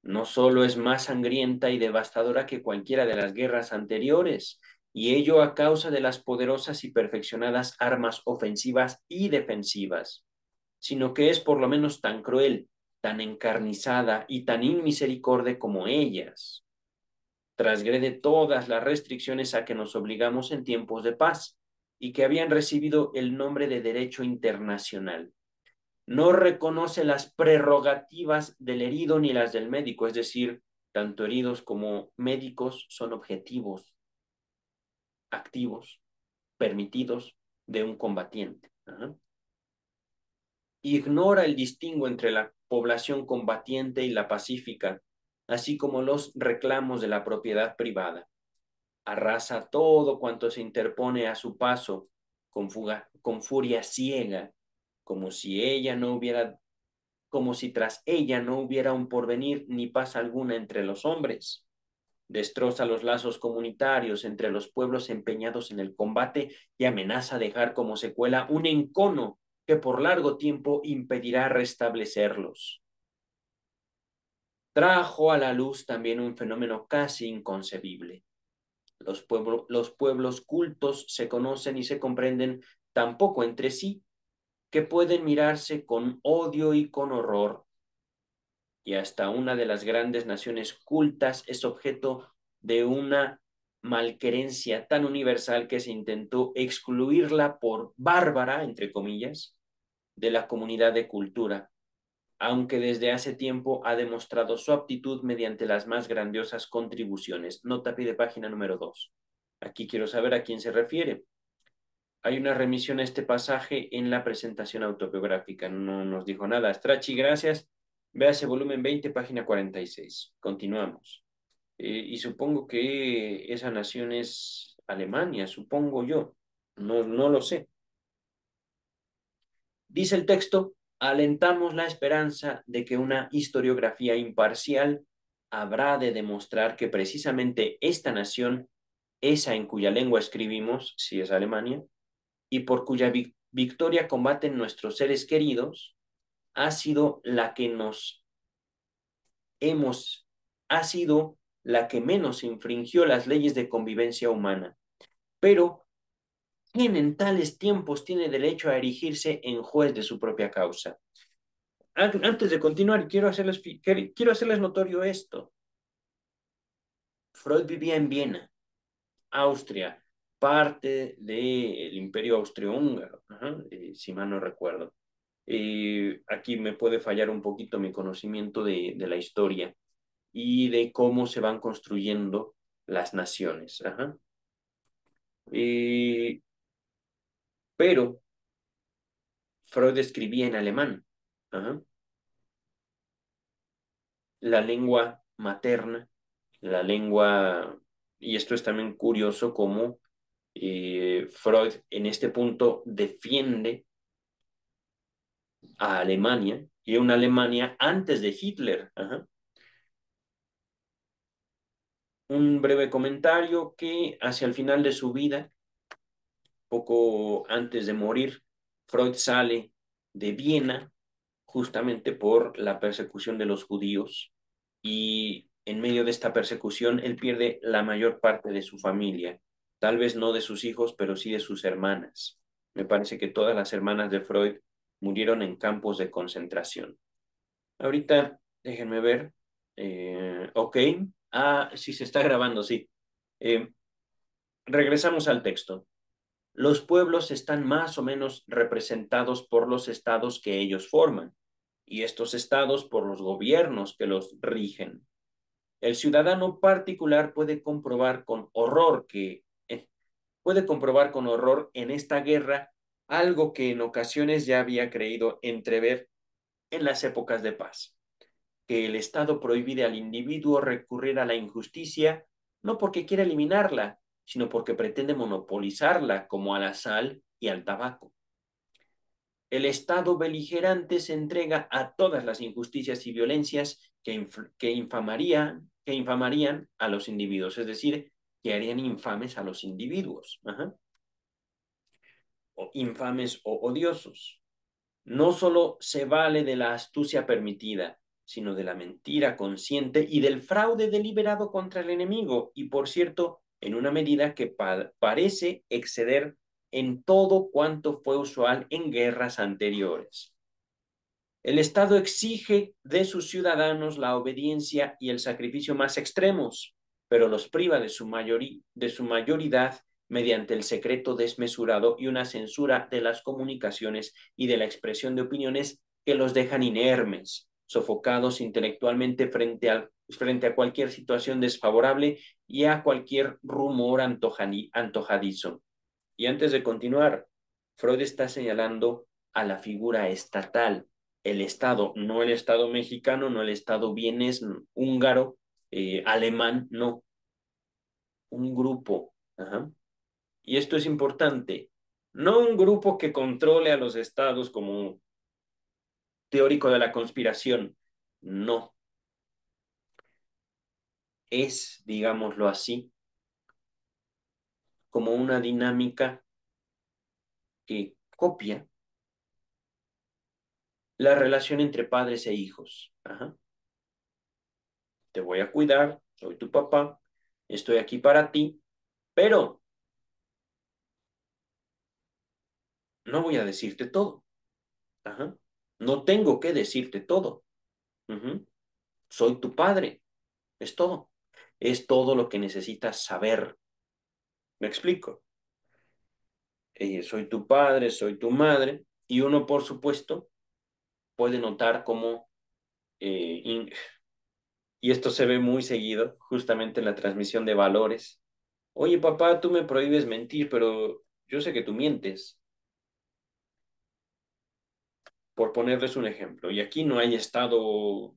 No solo es más sangrienta y devastadora que cualquiera de las guerras anteriores, y ello a causa de las poderosas y perfeccionadas armas ofensivas y defensivas, sino que es por lo menos tan cruel, tan encarnizada y tan inmisericordia como ellas. Transgrede todas las restricciones a que nos obligamos en tiempos de paz y que habían recibido el nombre de derecho internacional. No reconoce las prerrogativas del herido ni las del médico, es decir, tanto heridos como médicos son objetivos, activos, permitidos de un combatiente. Ignora el distingo entre la población combatiente y la pacífica, así como los reclamos de la propiedad privada. Arrasa todo cuanto se interpone a su paso con furia ciega, como si ella no hubiera, como si tras ella no hubiera un porvenir ni paz alguna entre los hombres. Destroza los lazos comunitarios entre los pueblos empeñados en el combate y amenaza dejar como secuela un encono que por largo tiempo impedirá restablecerlos. Trajo a la luz también un fenómeno casi inconcebible. Los pueblos cultos se conocen y se comprenden tan poco entre sí que pueden mirarse con odio y con horror, y hasta una de las grandes naciones cultas es objeto de una malquerencia tan universal que se intentó excluirla por bárbara, entre comillas, de la comunidad de cultura, aunque desde hace tiempo ha demostrado su aptitud mediante las más grandiosas contribuciones. Nota pie de página número 2. Aquí quiero saber a quién se refiere. Hay una remisión a este pasaje en la presentación autobiográfica. No nos dijo nada. Strachey, gracias. Véase volumen 20, página 46. Continuamos. Y supongo que esa nación es Alemania, supongo yo. No lo sé. Dice el texto, alentamos la esperanza de que una historiografía imparcial habrá de demostrar que precisamente esta nación, esa en cuya lengua escribimos, si es Alemania, y por cuya victoria combaten nuestros seres queridos, ha sido la que nos hemos, ha sido la que menos infringió las leyes de convivencia humana. Pero, ¿quién en tales tiempos tiene derecho a erigirse en juez de su propia causa? Antes de continuar, quiero hacerles notorio esto. Freud vivía en Viena, Austria, parte del Imperio Austrohúngaro, si mal no recuerdo. Aquí me puede fallar un poquito mi conocimiento de la historia y de cómo se van construyendo las naciones. Eh, pero Freud escribía en alemán, ajá, la lengua materna, la lengua, y esto es también curioso como Freud en este punto defiende a Alemania y una Alemania antes de Hitler. Ajá. Un breve comentario que hacia el final de su vida, poco antes de morir, Freud sale de Viena justamente por la persecución de los judíos y en medio de esta persecución él pierde la mayor parte de su familia, tal vez no de sus hijos, pero sí de sus hermanas. Me parece que todas las hermanas de Freud murieron en campos de concentración. Ahorita, déjenme ver. Ok. Ah, sí, se está grabando, sí. Eh, Regresamos al texto. Los pueblos están más o menos representados por los estados que ellos forman, y estos estados por los gobiernos que los rigen. El ciudadano particular puede comprobar con horror en esta guerra algo que en ocasiones ya había creído entrever en las épocas de paz, que el Estado prohíbe al individuo recurrir a la injusticia no porque quiera eliminarla, sino porque pretende monopolizarla, como a la sal y al tabaco. El Estado beligerante se entrega a todas las injusticias y violencias que infamarían a los individuos, es decir, que harían infames a los individuos, o infames o odiosos. No solo se vale de la astucia permitida, sino de la mentira consciente y del fraude deliberado contra el enemigo, y por cierto, en una medida que parece exceder en todo cuanto fue usual en guerras anteriores. El Estado exige de sus ciudadanos la obediencia y el sacrificio más extremos, pero los priva de su mayoridad mediante el secreto desmesurado y una censura de las comunicaciones y de la expresión de opiniones que los dejan inermes, sofocados intelectualmente frente a cualquier situación desfavorable y a cualquier rumor antojadizo. Y antes de continuar, Freud está señalando a la figura estatal, el Estado, no el Estado mexicano, no el Estado vienes, húngaro, alemán, no, un grupo. Ajá. Y esto es importante, no un grupo que controle a los estados como teórico de la conspiración, no, es, digámoslo así, como una dinámica que copia la relación entre padres e hijos. Ajá. Te voy a cuidar, soy tu papá, estoy aquí para ti, Pero no voy a decirte todo. Ajá. No tengo que decirte todo. Ujú. Soy tu padre. Es todo. Es todo lo que necesitas saber. ¿Me explico? Soy tu padre, soy tu madre. Y uno, por supuesto, puede notar cómo, y esto se ve muy seguido, justamente en la transmisión de valores. Oye, papá, tú me prohíbes mentir, pero yo sé que tú mientes, por ponerles un ejemplo. Y aquí no hay estado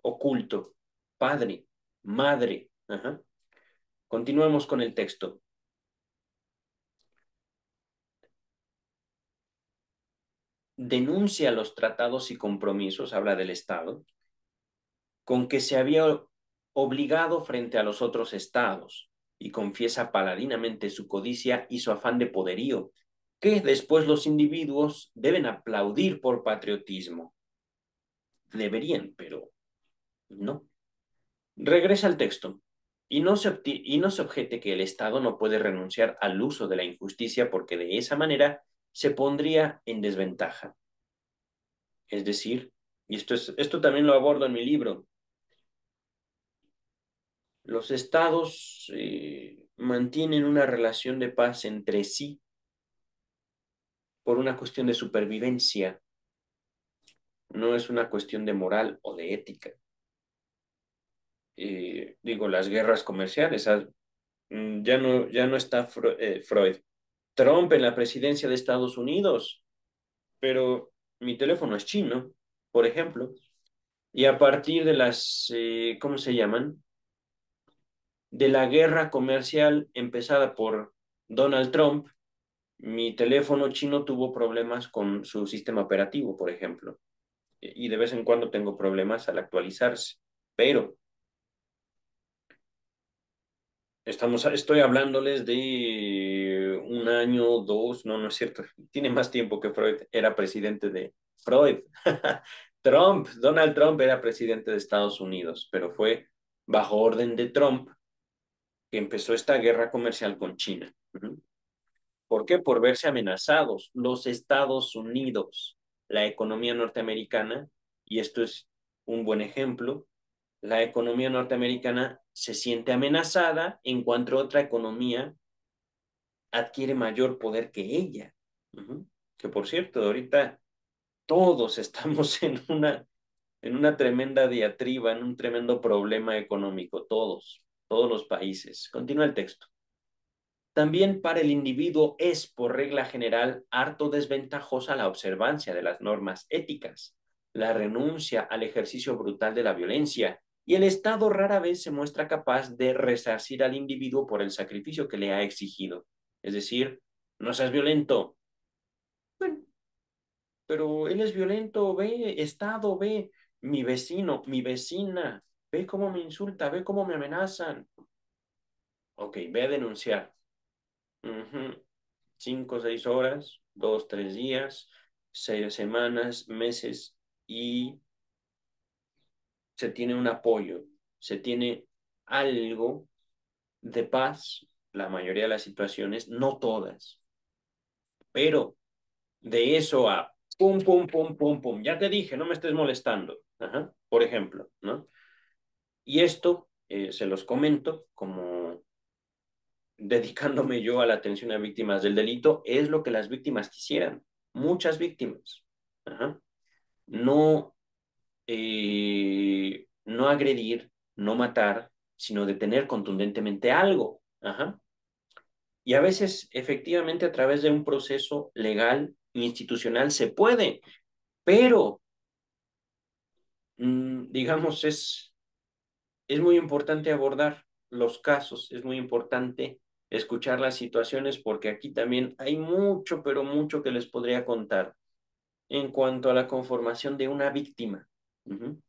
oculto. Padre, madre. Ajá. Continuemos con el texto. Denuncia los tratados y compromisos, habla del Estado, con que se había obligado frente a los otros estados, y confiesa paladinamente su codicia y su afán de poderío, que después los individuos deben aplaudir por patriotismo. Deberían, pero no. Regresa al texto. Y no se objete que el Estado no puede renunciar al uso de la injusticia porque de esa manera se pondría en desventaja. Es decir, y esto también lo abordo en mi libro, los estados mantienen una relación de paz entre sí por una cuestión de supervivencia, no es una cuestión de moral o de ética. Digo, las guerras comerciales, ya no está Freud. Trump en la presidencia de Estados Unidos, pero mi teléfono es chino, por ejemplo, y a partir de ¿cómo se llaman? De la guerra comercial empezada por Donald Trump, mi teléfono chino tuvo problemas con su sistema operativo, por ejemplo, y de vez en cuando tengo problemas al actualizarse, pero estoy hablándoles de un año, dos, no, no es cierto, tiene más tiempo que Freud era presidente de Freud. Donald Trump era presidente de Estados Unidos, pero fue bajo orden de Trump que empezó esta guerra comercial con China. ¿Por qué? Por verse amenazados. Los Estados Unidos, la economía norteamericana, y esto es un buen ejemplo, la economía norteamericana se siente amenazada en cuanto otra economía adquiere mayor poder que ella. Uh-huh. Que por cierto, ahorita todos estamos en una tremenda diatriba, en un tremendo problema económico, todos los países. Continúa el texto. También para el individuo es, por regla general, harto desventajosa la observancia de las normas éticas, la renuncia al ejercicio brutal de la violencia, y el Estado rara vez se muestra capaz de resarcir al individuo por el sacrificio que le ha exigido. Es decir, no seas violento. Bueno, pero él es violento, ve, Estado, ve, mi vecino, mi vecina, ve cómo me insulta, ve cómo me amenazan. Ok, ve a denunciar. Uh-huh. 5 o 6 horas, 2, 3 días, 6 semanas, meses, y se tiene un apoyo, se tiene algo de paz, la mayoría de las situaciones, no todas, pero de eso a pum, pum, pum, pum, pum, ya te dije, no me estés molestando, ajá, por ejemplo, ¿no? Y esto se los comento como dedicándome yo a la atención a víctimas del delito, es lo que las víctimas quisieran, muchas víctimas. Ajá. No, no agredir, no matar, sino detener contundentemente algo. Ajá. Y a veces, efectivamente, a través de un proceso legal, institucional, se puede, pero, digamos, es muy importante abordar los casos, es muy importante escuchar las situaciones, porque aquí también hay mucho, pero mucho que les podría contar en cuanto a la conformación de una víctima. Uh-huh.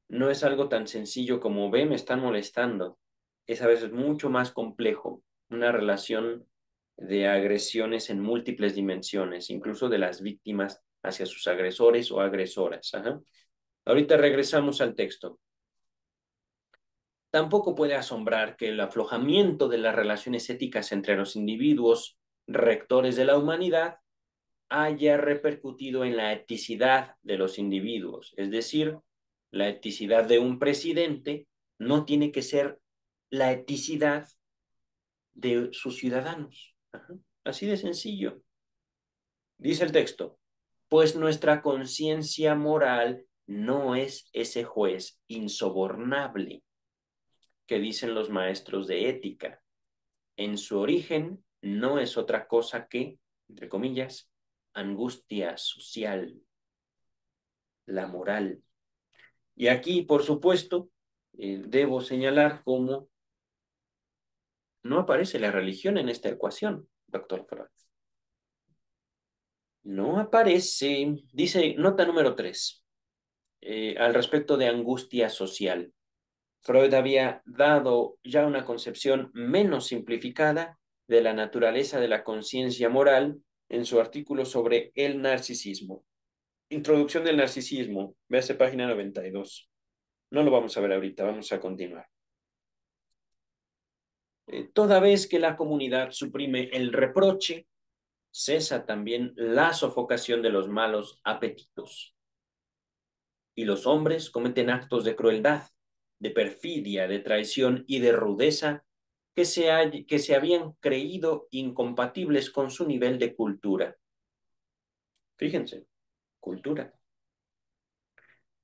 No es algo tan sencillo como, ve, me están molestando. Es a veces mucho más complejo, una relación de agresiones en múltiples dimensiones, incluso de las víctimas hacia sus agresores o agresoras. Ajá. Ahorita regresamos al texto. Tampoco puede asombrar que el aflojamiento de las relaciones éticas entre los individuos rectores de la humanidad haya repercutido en la eticidad de los individuos. Es decir, la eticidad de un presidente no tiene que ser la eticidad de sus ciudadanos. Ajá. Así de sencillo. Dice el texto, pues nuestra conciencia moral no es ese juez insobornable que dicen los maestros de ética. En su origen no es otra cosa que, entre comillas, angustia social, la moral. Y aquí, por supuesto, debo señalar cómo no aparece la religión en esta ecuación, doctor Freud. No aparece, dice nota número 3, al respecto de angustia social. Freud había dado ya una concepción menos simplificada de la naturaleza de la conciencia moral en su artículo sobre el narcisismo. Introducción del narcisismo, véase página 92. No lo vamos a ver ahorita, vamos a continuar. Toda vez que la comunidad suprime el reproche, cesa también la sofocación de los malos apetitos. Y los hombres cometen actos de crueldad, de perfidia, de traición y de rudeza que se habían creído incompatibles con su nivel de cultura. Fíjense, cultura.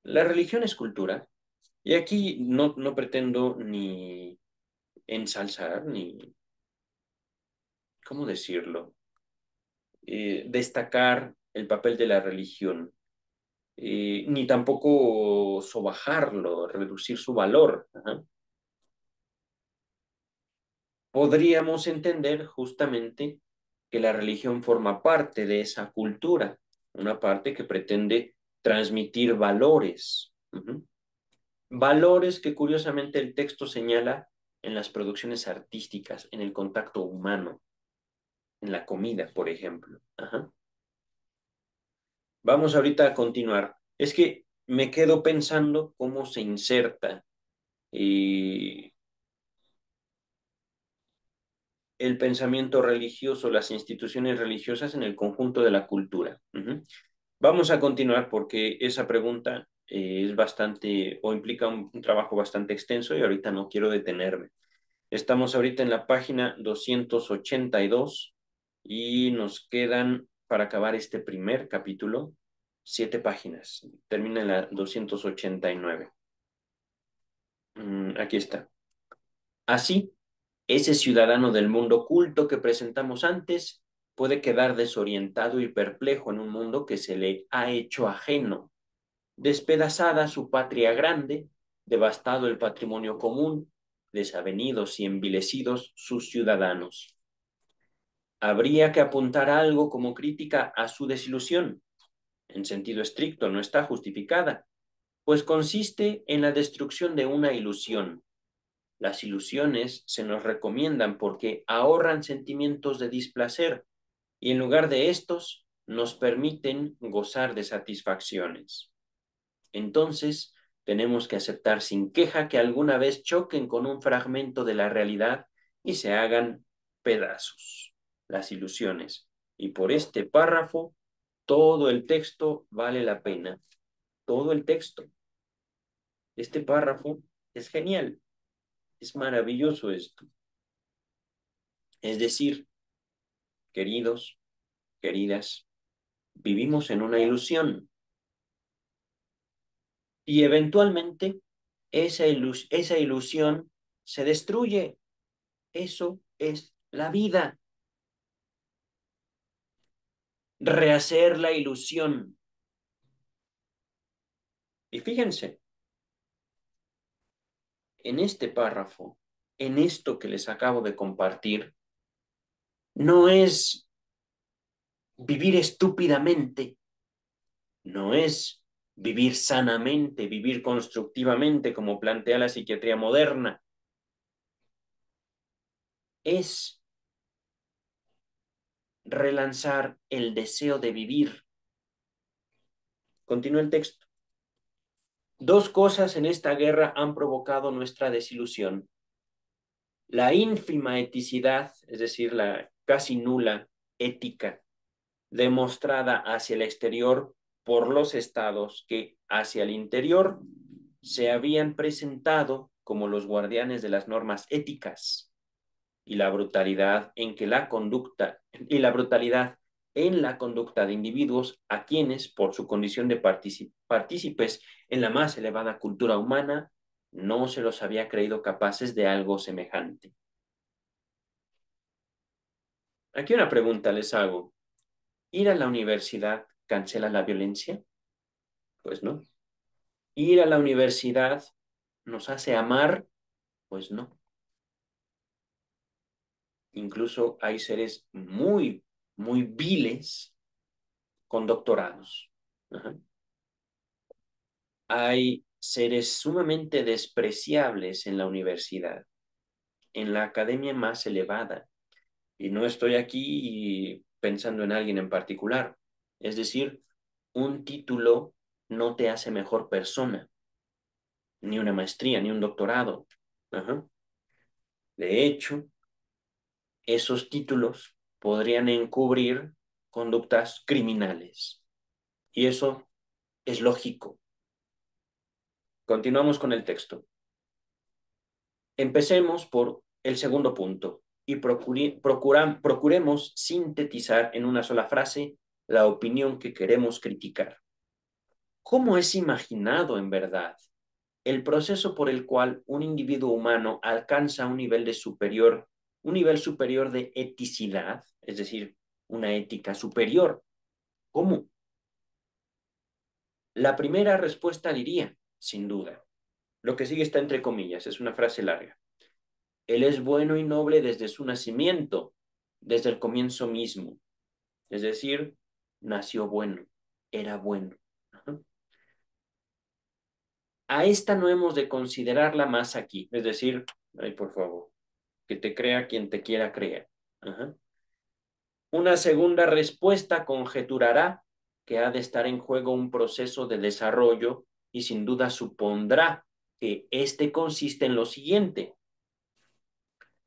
La religión es cultura. Y aquí no pretendo ni ensalzar, ni, ¿cómo decirlo? Destacar el papel de la religión, ni tampoco sobajarlo, reducir su valor. Ajá. Podríamos entender justamente que la religión forma parte de esa cultura, una parte que pretende transmitir valores. Valores que curiosamente el texto señala en las producciones artísticas, en el contacto humano, en la comida, por ejemplo. Ajá. Vamos ahorita a continuar. Es que me quedo pensando cómo se inserta eh, el pensamiento religioso, las instituciones religiosas en el conjunto de la cultura. Vamos a continuar porque esa pregunta es bastante o implica un trabajo bastante extenso y ahorita no quiero detenerme. Estamos ahorita en la página 282 y nos quedan, para acabar este primer capítulo, 7 páginas. Termina en la 289. Aquí está. Así, ese ciudadano del mundo culto que presentamos antes puede quedar desorientado y perplejo en un mundo que se le ha hecho ajeno, despedazada su patria grande, devastado el patrimonio común, desavenidos y envilecidos sus ciudadanos. Habría que apuntar algo como crítica a su desilusión. En sentido estricto, no está justificada, pues consiste en la destrucción de una ilusión. Las ilusiones se nos recomiendan porque ahorran sentimientos de displacer y en lugar de estos nos permiten gozar de satisfacciones. Entonces, tenemos que aceptar sin queja que alguna vez choquen con un fragmento de la realidad y se hagan pedazos, las ilusiones. Y por este párrafo, todo el texto vale la pena. Todo el texto. Este párrafo es genial. Es maravilloso esto. Es decir, queridos, queridas, vivimos en una ilusión y eventualmente esa ilusión se destruye. Eso es la vida. Rehacer la ilusión. Y fíjense, en este párrafo, en esto que les acabo de compartir, no es vivir estúpidamente, no es vivir sanamente, vivir constructivamente como plantea la psiquiatría moderna, es relanzar el deseo de vivir. Continúa el texto. Dos cosas en esta guerra han provocado nuestra desilusión. La ínfima eticidad, es decir, la casi nula ética demostrada hacia el exterior por los estados que hacia el interior se habían presentado como los guardianes de las normas éticas y la brutalidad en que la conducta y la brutalidad en la conducta de individuos a quienes, por su condición de partícipes en la más elevada cultura humana, no se los había creído capaces de algo semejante. Aquí una pregunta les hago. ¿Ir a la universidad cancela la violencia? Pues no. ¿Ir a la universidad nos hace amar? Pues no. Incluso hay seres muy, muy viles con doctorados. Ajá. Hay seres sumamente despreciables en la universidad, en la academia más elevada. Y no estoy aquí pensando en alguien en particular. Es decir, un título no te hace mejor persona, ni una maestría, ni un doctorado. Ajá. De hecho, esos títulos podrían encubrir conductas criminales. Y eso es lógico. Continuamos con el texto. Empecemos por el segundo punto y procuremos sintetizar en una sola frase la opinión que queremos criticar. ¿Cómo es imaginado en verdad el proceso por el cual un individuo humano alcanza un nivel superior de eticidad, es decir, una ética superior? ¿Cómo? La primera respuesta diría, sin duda, lo que sigue está entre comillas, es una frase larga. Él es bueno y noble desde su nacimiento, desde el comienzo mismo. Es decir, nació bueno, era bueno. Ajá. A esta no hemos de considerarla más aquí. Es decir, ay, por favor, que te crea quien te quiera creer. Ajá. Una segunda respuesta conjeturará que ha de estar en juego un proceso de desarrollo y sin duda supondrá que este consiste en lo siguiente: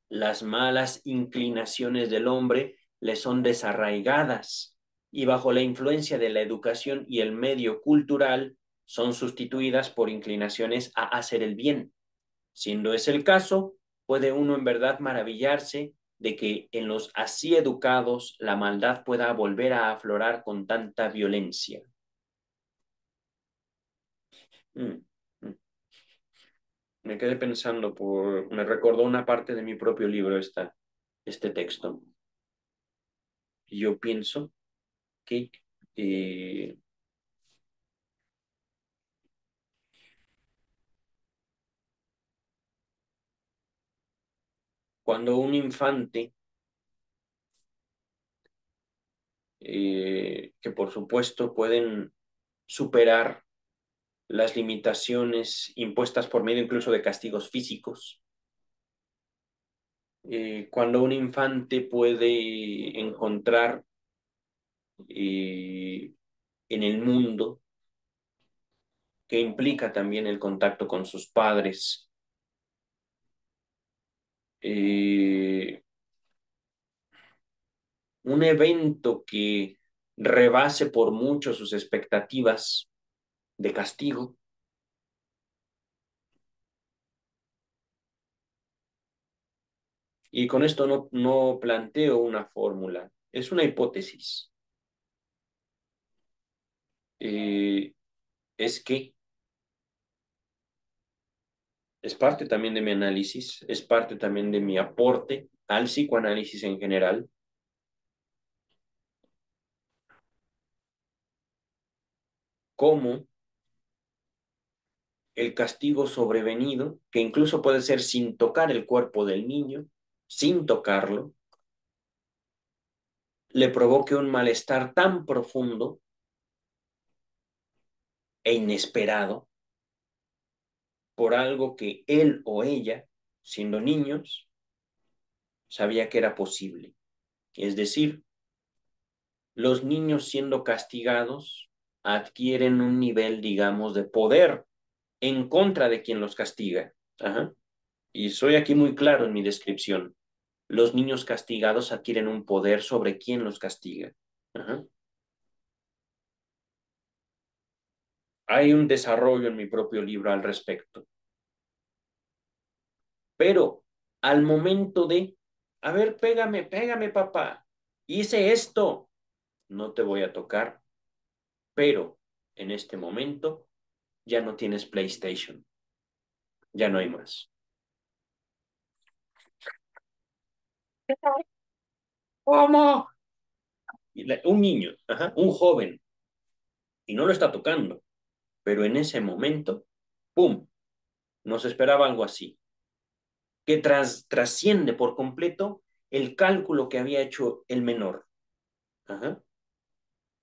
las malas inclinaciones del hombre le son desarraigadas y bajo la influencia de la educación y el medio cultural son sustituidas por inclinaciones a hacer el bien. Siendo ese el caso, puede uno en verdad maravillarse de que en los así educados la maldad pueda volver a aflorar con tanta violencia. Mm, mm. Me quedé pensando me recordó una parte de mi propio libro este texto. Y yo pienso que eh, cuando un infante, que por supuesto pueden superar las limitaciones impuestas por medio incluso de castigos físicos, cuando un infante puede encontrar eh, en el mundo, que implica también el contacto con sus padres, eh, un evento que rebase por mucho sus expectativas de castigo. Y con esto no planteo una fórmula, es una hipótesis. Eh, es que es parte también de mi análisis, es parte también de mi aporte al psicoanálisis en general, cómo el castigo sobrevenido, que incluso puede ser sin tocar el cuerpo del niño, sin tocarlo, le provoque un malestar tan profundo e inesperado por algo que él o ella, siendo niños, sabía que era posible. Es decir, los niños siendo castigados adquieren un nivel, digamos, de poder en contra de quien los castiga. Ajá. Y soy aquí muy claro en mi descripción. Los niños castigados adquieren un poder sobre quien los castiga. Ajá. Hay un desarrollo en mi propio libro al respecto. Pero al momento de, a ver, pégame, pégame, papá, hice esto, no te voy a tocar, pero en este momento ya no tienes PlayStation, ya no hay más. ¿Cómo? Un niño, ajá, un joven, y no lo está tocando, pero en ese momento, ¡pum!, nos esperaba algo así, que trasciende por completo el cálculo que había hecho el menor. Ajá.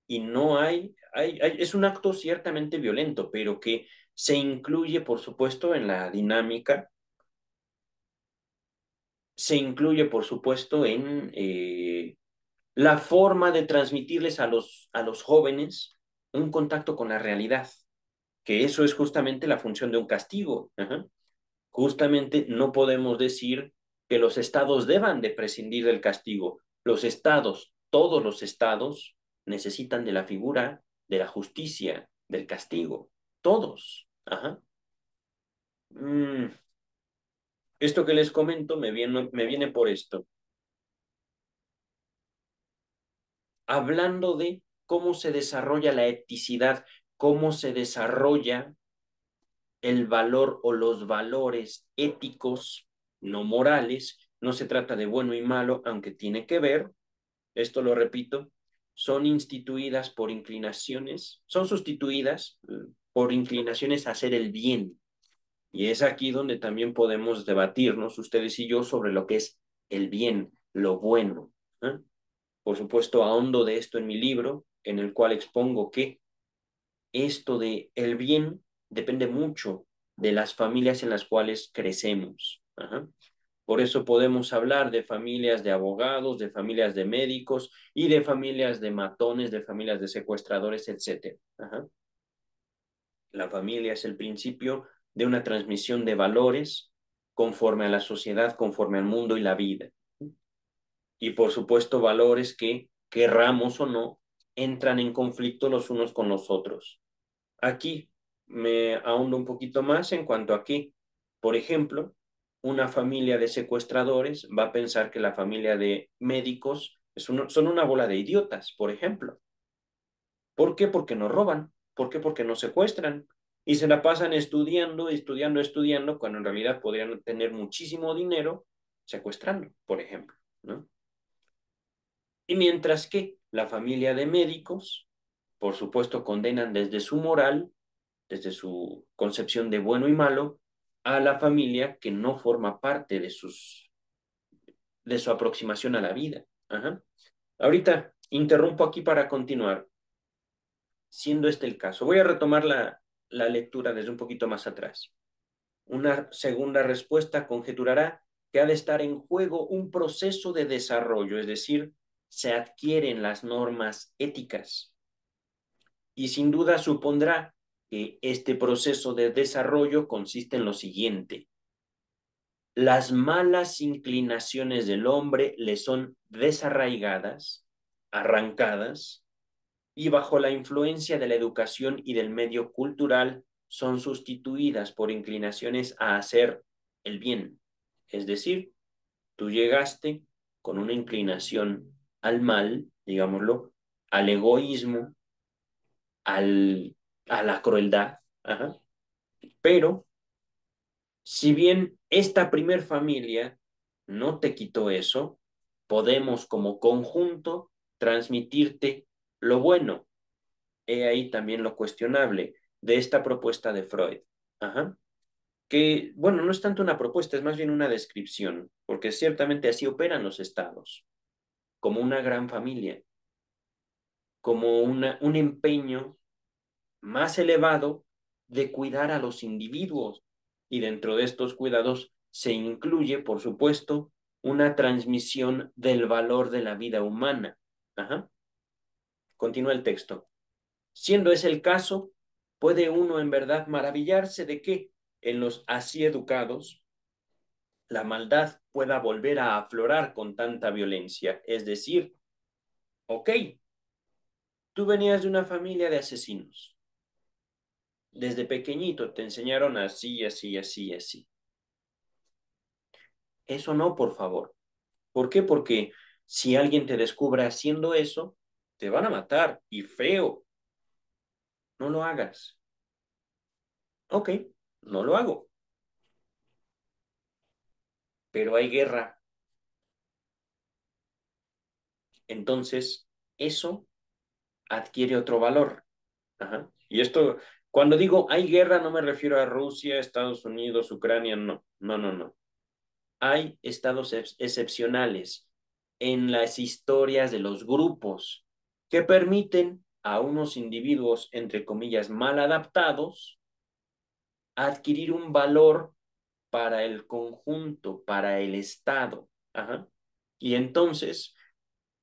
Y no es un acto ciertamente violento, pero que se incluye, por supuesto, en la dinámica, se incluye, por supuesto, en la forma de transmitirles a los jóvenes un contacto con la realidad, que eso es justamente la función de un castigo. Ajá. Justamente no podemos decir que los estados deban de prescindir del castigo. Los estados, todos los estados, necesitan de la figura de la justicia, del castigo. Todos. Ajá. Mm, esto que les comento me viene por esto. Hablando de cómo se desarrolla la eticidad, cómo se desarrolla el valor o los valores éticos, no morales. No se trata de bueno y malo, aunque tiene que ver, esto lo repito, son instituidas por inclinaciones, son sustituidas por inclinaciones a hacer el bien. Y es aquí donde también podemos debatirnos, ustedes y yo, sobre lo que es el bien, lo bueno. ¿Eh? Por supuesto, ahondo de esto en mi libro, en el cual expongo que esto de el bien depende mucho de las familias en las cuales crecemos. Ajá. Por eso podemos hablar de familias de abogados, de familias de médicos y de familias de matones, de familias de secuestradores, etcétera. Ajá. La familia es el principio de una transmisión de valores conforme a la sociedad, conforme al mundo y la vida. Y por supuesto valores que, querramos o no, entran en conflicto los unos con los otros. Aquí me ahondo un poquito más en cuanto a que, por ejemplo, una familia de secuestradores va a pensar que la familia de médicos son una bola de idiotas, por ejemplo. ¿Por qué? Porque no roban. ¿Por qué? Porque no secuestran. Y se la pasan estudiando, estudiando, estudiando, cuando en realidad podrían tener muchísimo dinero secuestrando, por ejemplo, ¿no? Y mientras que la familia de médicos, por supuesto, condenan desde su moral, desde su concepción de bueno y malo, a la familia que no forma parte de su aproximación a la vida. Ajá. Ahorita interrumpo aquí para continuar, siendo este el caso. Voy a retomar la lectura desde un poquito más atrás. Una segunda respuesta conjeturará que ha de estar en juego un proceso de desarrollo, es decir, se adquieren las normas éticas y sin duda supondrá que este proceso de desarrollo consiste en lo siguiente. Las malas inclinaciones del hombre le son desarraigadas, arrancadas, y bajo la influencia de la educación y del medio cultural son sustituidas por inclinaciones a hacer el bien. Es decir, tú llegaste con una inclinación al mal, digámoslo, al egoísmo, al, a la crueldad, ajá. Pero si bien esta primer familia no te quitó eso, podemos como conjunto transmitirte lo bueno. He ahí también lo cuestionable de esta propuesta de Freud. Ajá. Que, bueno, no es tanto una propuesta, es más bien una descripción, porque ciertamente así operan los estados, como una gran familia, como un empeño más elevado de cuidar a los individuos. Y dentro de estos cuidados se incluye, por supuesto, una transmisión del valor de la vida humana. Ajá. Continúa el texto. Siendo ese el caso, puede uno en verdad maravillarse de que en los así educados la maldad pueda volver a aflorar con tanta violencia. Es decir, ok, tú venías de una familia de asesinos. Desde pequeñito te enseñaron así, así, así, así. Eso no, por favor. ¿Por qué? Porque si alguien te descubre haciendo eso, te van a matar y feo. No lo hagas. Ok, no lo hago. Pero hay guerra. Entonces, eso adquiere otro valor. Ajá. Y esto, cuando digo hay guerra, no me refiero a Rusia, Estados Unidos, Ucrania, no. No, no, no. Hay estados excepcionales en las historias de los grupos que permiten a unos individuos, entre comillas, mal adaptados, adquirir un valor para el conjunto, para el Estado. Ajá. Y entonces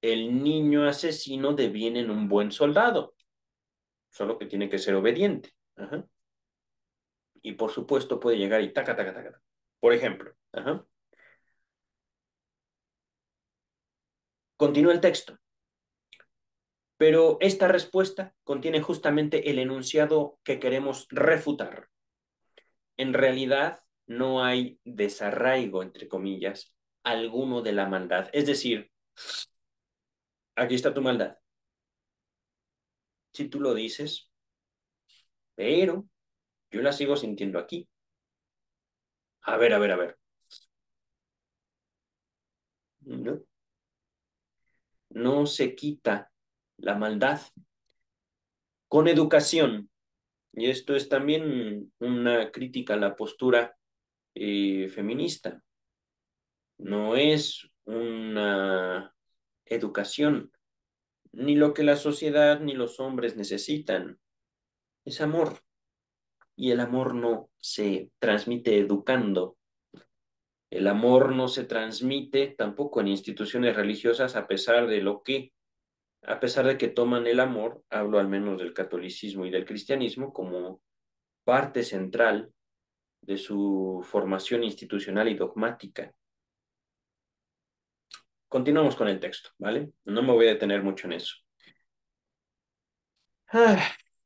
el niño asesino deviene en un buen soldado, solo que tiene que ser obediente. Ajá. Y por supuesto puede llegar y taca, taca, taca. Por ejemplo, ajá. Continúa el texto. Pero esta respuesta contiene justamente el enunciado que queremos refutar. En realidad, no hay desarraigo, entre comillas, alguno de la maldad. Es decir, aquí está tu maldad. Si tú lo dices, pero yo la sigo sintiendo aquí. A ver, a ver, a ver. No, no se quita la maldad con educación. Y esto es también una crítica a la postura feminista. No es una educación, ni lo que la sociedad ni los hombres necesitan. Es amor. Y el amor no se transmite educando. El amor no se transmite tampoco en instituciones religiosas a pesar de que toman el amor, hablo al menos del catolicismo y del cristianismo, como parte central de su formación institucional y dogmática. Continuamos con el texto, ¿vale? No me voy a detener mucho en eso.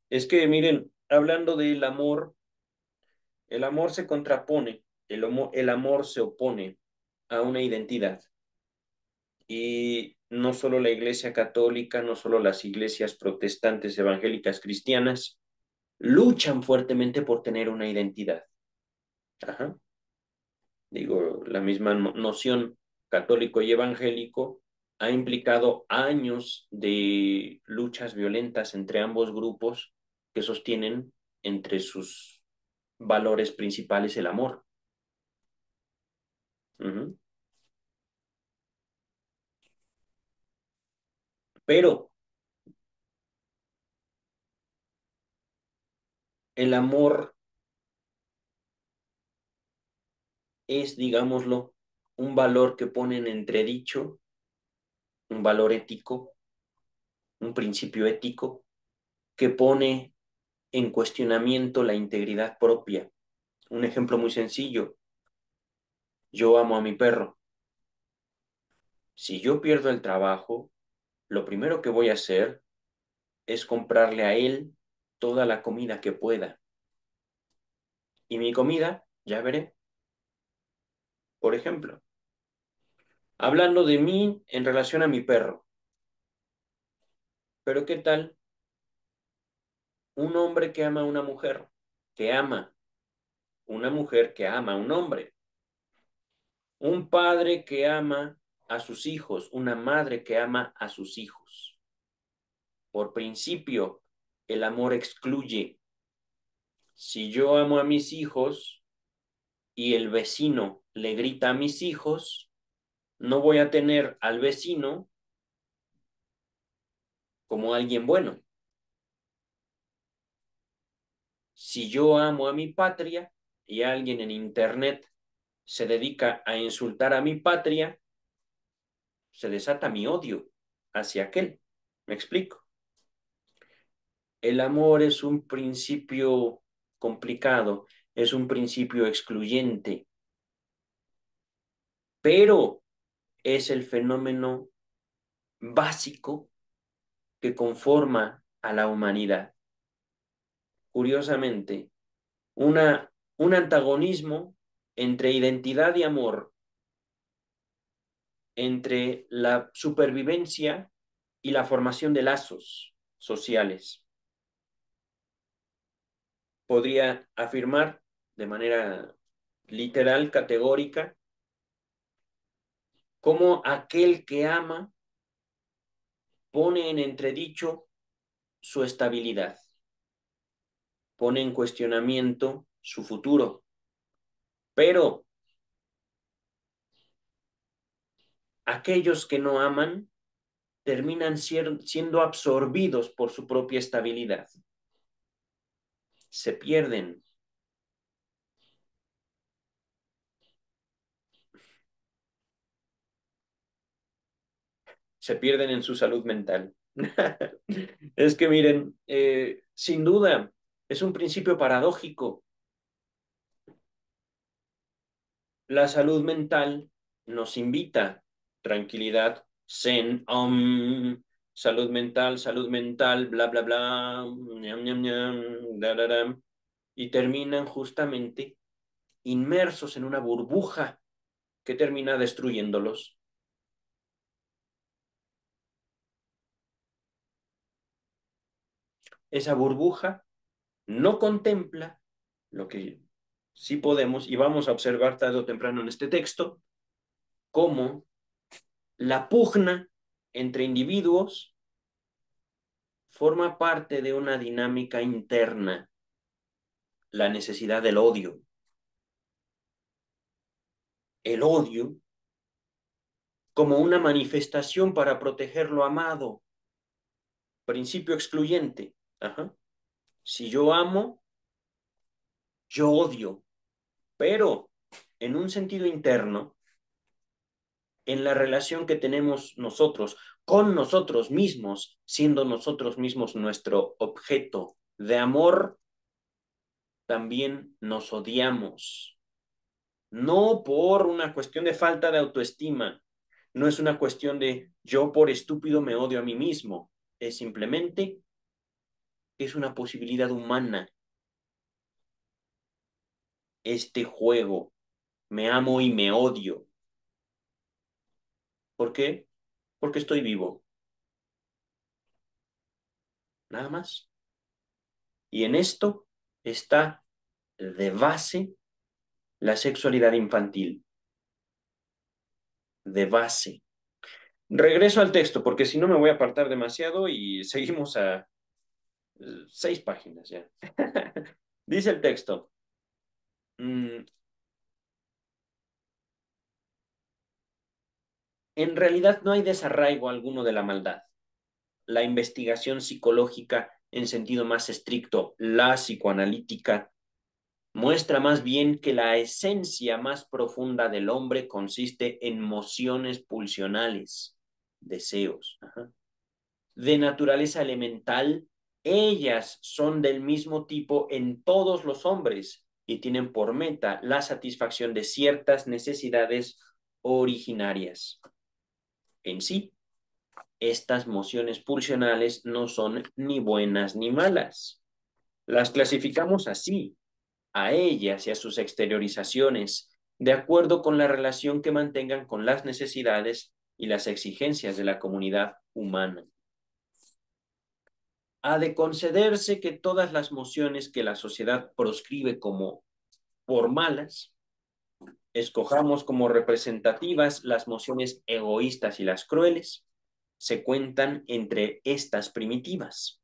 Es que miren, hablando del amor, el amor se contrapone, el amor se opone a una identidad. Y no solo la Iglesia Católica, no solo las iglesias protestantes, evangélicas, cristianas, luchan fuertemente por tener una identidad. Ajá. Digo, la misma noción católico y evangélico ha implicado años de luchas violentas entre ambos grupos que sostienen entre sus valores principales el amor. Uh-huh. Pero el amor es, digámoslo, un valor que pone en entredicho, un valor ético, un principio ético, que pone en cuestionamiento la integridad propia. Un ejemplo muy sencillo, yo amo a mi perro. Si yo pierdo el trabajo, lo primero que voy a hacer es comprarle a él toda la comida que pueda. Y mi comida, ya veré, por ejemplo, hablando de mí en relación a mi perro. Pero ¿qué tal un hombre que ama a una mujer? Que ama una mujer que ama a un hombre. Un padre que ama a sus hijos, una madre que ama a sus hijos. Por principio, el amor excluye. Si yo amo a mis hijos y el vecino le grita a mis hijos, no voy a tener al vecino como alguien bueno. Si yo amo a mi patria y alguien en internet se dedica a insultar a mi patria, se desata mi odio hacia aquel. ¿Me explico? El amor es un principio complicado, es un principio excluyente, pero es el fenómeno básico que conforma a la humanidad. Curiosamente, un antagonismo entre identidad y amor, entre la supervivencia y la formación de lazos sociales. Podría afirmar de manera literal, categórica, como aquel que ama pone en entredicho su estabilidad, pone en cuestionamiento su futuro, pero aquellos que no aman terminan siendo absorbidos por su propia estabilidad, se pierden, se pierden en su salud mental. Es que miren, sin duda, es un principio paradójico. La salud mental nos invita tranquilidad, zen, salud mental, bla, bla, bla, ñam, ñam, ñam, da, da, da, y terminan justamente inmersos en una burbuja que termina destruyéndolos. Esa burbuja no contempla lo que sí podemos, y vamos a observar tarde o temprano en este texto, cómo la pugna entre individuos forma parte de una dinámica interna, la necesidad del odio. El odio como una manifestación para proteger lo amado, principio excluyente. Ajá. Si yo amo, yo odio, pero en un sentido interno, en la relación que tenemos nosotros con nosotros mismos, siendo nosotros mismos nuestro objeto de amor, también nos odiamos. No por una cuestión de falta de autoestima, no es una cuestión de yo por estúpido me odio a mí mismo, es simplemente es una posibilidad humana este juego, me amo y me odio. ¿Por qué? Porque estoy vivo, nada más. Y en esto está de base la sexualidad infantil, de base. Regreso al texto, porque si no me voy a apartar demasiado y seguimos a 6 páginas ya. Dice el texto, mm, en realidad no hay desarraigo alguno de la maldad. La investigación psicológica en sentido más estricto, la psicoanalítica, muestra más bien que la esencia más profunda del hombre consiste en mociones pulsionales, deseos, de naturaleza elemental. Ellas son del mismo tipo en todos los hombres y tienen por meta la satisfacción de ciertas necesidades originarias. En sí, estas mociones pulsionales no son ni buenas ni malas. Las clasificamos así, a ellas y a sus exteriorizaciones, de acuerdo con la relación que mantengan con las necesidades y las exigencias de la comunidad humana. Ha de concederse que todas las mociones que la sociedad proscribe como por malas, escojamos como representativas las mociones egoístas y las crueles, se cuentan entre estas primitivas.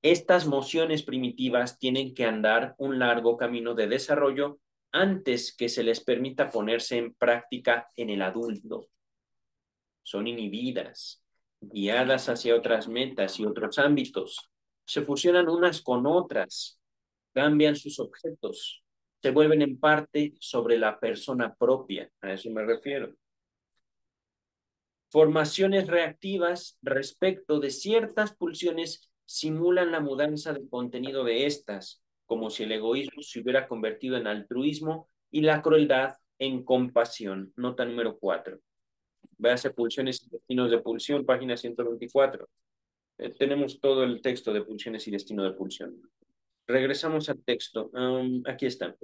Estas mociones primitivas tienen que andar un largo camino de desarrollo antes que se les permita ponerse en práctica en el adulto. Son inhibidas, guiadas hacia otras metas y otros ámbitos. Se fusionan unas con otras, cambian sus objetos, se vuelven en parte sobre la persona propia. A eso me refiero. Formaciones reactivas respecto de ciertas pulsiones simulan la mudanza del contenido de estas, como si el egoísmo se hubiera convertido en altruismo y la crueldad en compasión. Nota número 4. Véase pulsiones y destinos de pulsión, página 124. Tenemos todo el texto de pulsiones y destino de pulsión. Regresamos al texto. Aquí está.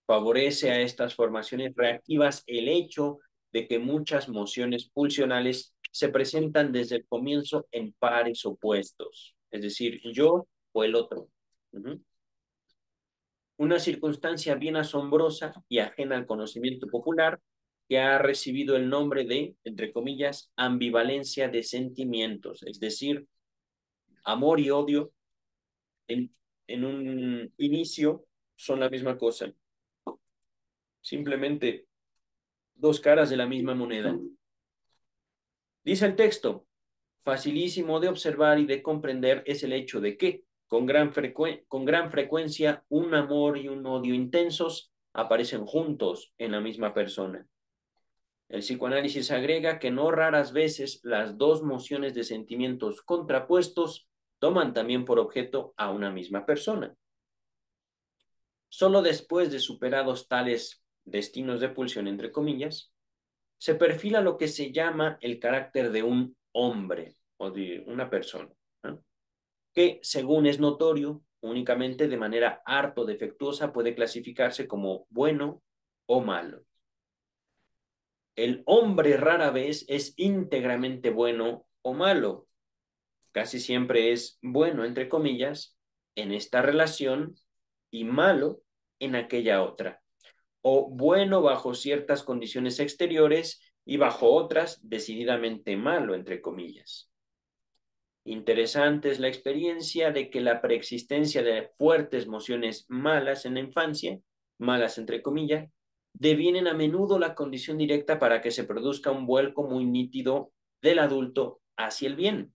Favorece a estas formaciones reactivas el hecho de que muchas mociones pulsionales se presentan desde el comienzo en pares opuestos, es decir, yo o el otro. Una circunstancia bien asombrosa y ajena al conocimiento popular que ha recibido el nombre de, entre comillas, ambivalencia de sentimientos, es decir, amor y odio en, en un inicio son la misma cosa, simplemente dos caras de la misma moneda. Dice el texto, facilísimo de observar y de comprender es el hecho de que, con gran frecuencia, un amor y un odio intensos aparecen juntos en la misma persona. El psicoanálisis agrega que no raras veces las dos mociones de sentimientos contrapuestos toman también por objeto a una misma persona. Solo después de superados tales destinos de pulsión, entre comillas, se perfila lo que se llama el carácter de un hombre o de una persona, ¿no? Que, según es notorio, únicamente de manera harto defectuosa puede clasificarse como bueno o malo. El hombre rara vez es íntegramente bueno o malo, casi siempre es bueno, entre comillas, en esta relación y malo en aquella otra, o bueno bajo ciertas condiciones exteriores y bajo otras decididamente malo, entre comillas. Interesante es la experiencia de que la preexistencia de fuertes emociones malas en la infancia, malas entre comillas, devienen a menudo la condición directa para que se produzca un vuelco muy nítido del adulto hacia el bien.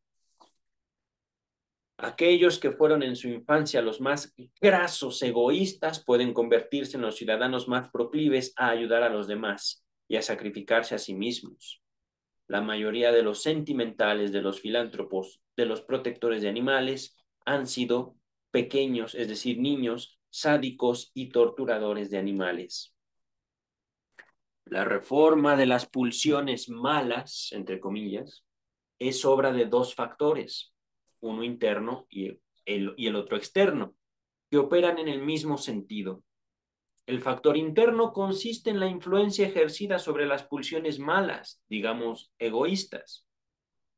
Aquellos que fueron en su infancia los más grasos egoístas pueden convertirse en los ciudadanos más proclives a ayudar a los demás y a sacrificarse a sí mismos. La mayoría de los sentimentales, de los filántropos, de los protectores de animales, han sido pequeños, es decir, niños sádicos y torturadores de animales. La reforma de las pulsiones malas, entre comillas, es obra de dos factores, uno interno y el otro externo, que operan en el mismo sentido. El factor interno consiste en la influencia ejercida sobre las pulsiones malas, digamos, egoístas,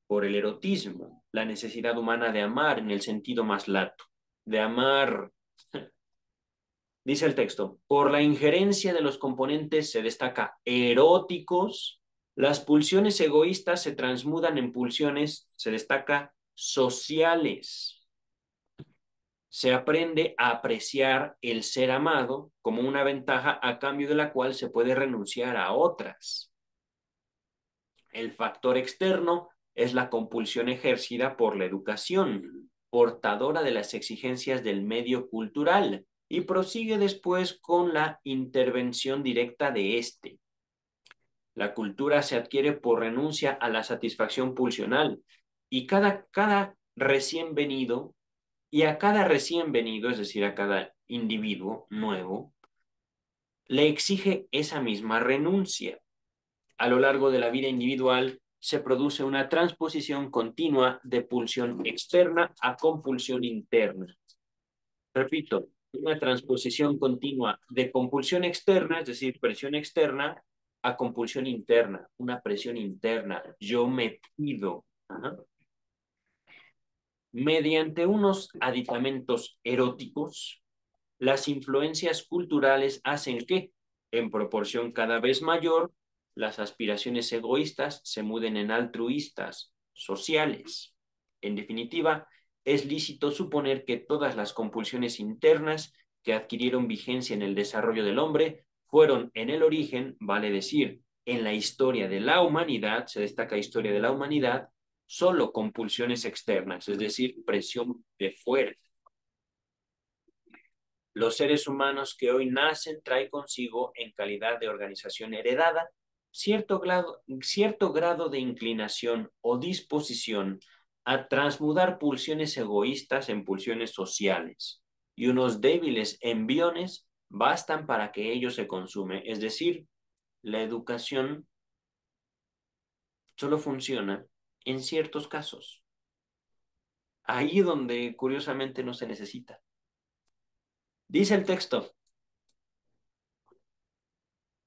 por el erotismo, la necesidad humana de amar en el sentido más lato, de amar, dice el texto, por la injerencia de los componentes se destaca eróticos, las pulsiones egoístas se transmudan en pulsiones, se destaca sociales. Se aprende a apreciar el ser amado como una ventaja a cambio de la cual se puede renunciar a otras. El factor externo es la compulsión ejercida por la educación, portadora de las exigencias del medio cultural, y prosigue después con la intervención directa de éste. La cultura se adquiere por renuncia a la satisfacción pulsional, y cada recién venido, y a cada recién venido, es decir, a cada individuo nuevo, le exige esa misma renuncia. A lo largo de la vida individual se produce una transposición continua de pulsión externa a compulsión interna. Repito, una transposición continua de compulsión externa, es decir, presión externa, a compulsión interna, una presión interna. Yo me pido. Ajá. Mediante unos aditamentos eróticos, las influencias culturales hacen que, en proporción cada vez mayor, las aspiraciones egoístas se muden en altruistas, sociales. En definitiva, es lícito suponer que todas las compulsiones internas que adquirieron vigencia en el desarrollo del hombre fueron en el origen, vale decir, en la historia de la humanidad, se destaca historia de la humanidad, solo compulsiones externas, es decir, presión de fuera. Los seres humanos que hoy nacen traen consigo, en calidad de organización heredada, cierto grado de inclinación o disposición a transmudar pulsiones egoístas en pulsiones sociales, y unos débiles enviones bastan para que ello se consume. Es decir, la educación solo funciona en ciertos casos, ahí donde curiosamente no se necesita. Dice el texto,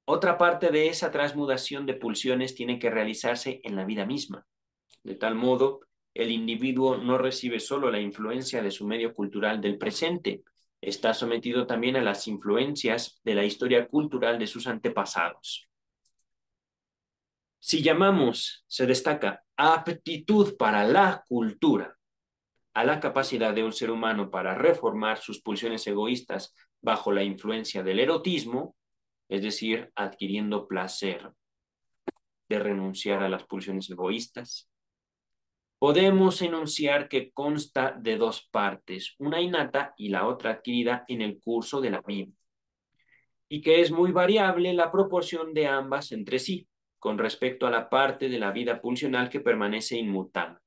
otra parte de esa transmudación de pulsiones tiene que realizarse en la vida misma. De tal modo, el individuo no recibe solo la influencia de su medio cultural del presente, está sometido también a las influencias de la historia cultural de sus antepasados. Si llamamos, se destaca, aptitud para la cultura, a la capacidad de un ser humano para reformar sus pulsiones egoístas bajo la influencia del erotismo, es decir, adquiriendo placer de renunciar a las pulsiones egoístas, podemos enunciar que consta de dos partes, una innata y la otra adquirida en el curso de la vida, y que es muy variable la proporción de ambas entre sí, con respecto a la parte de la vida pulsional que permanece inmutable.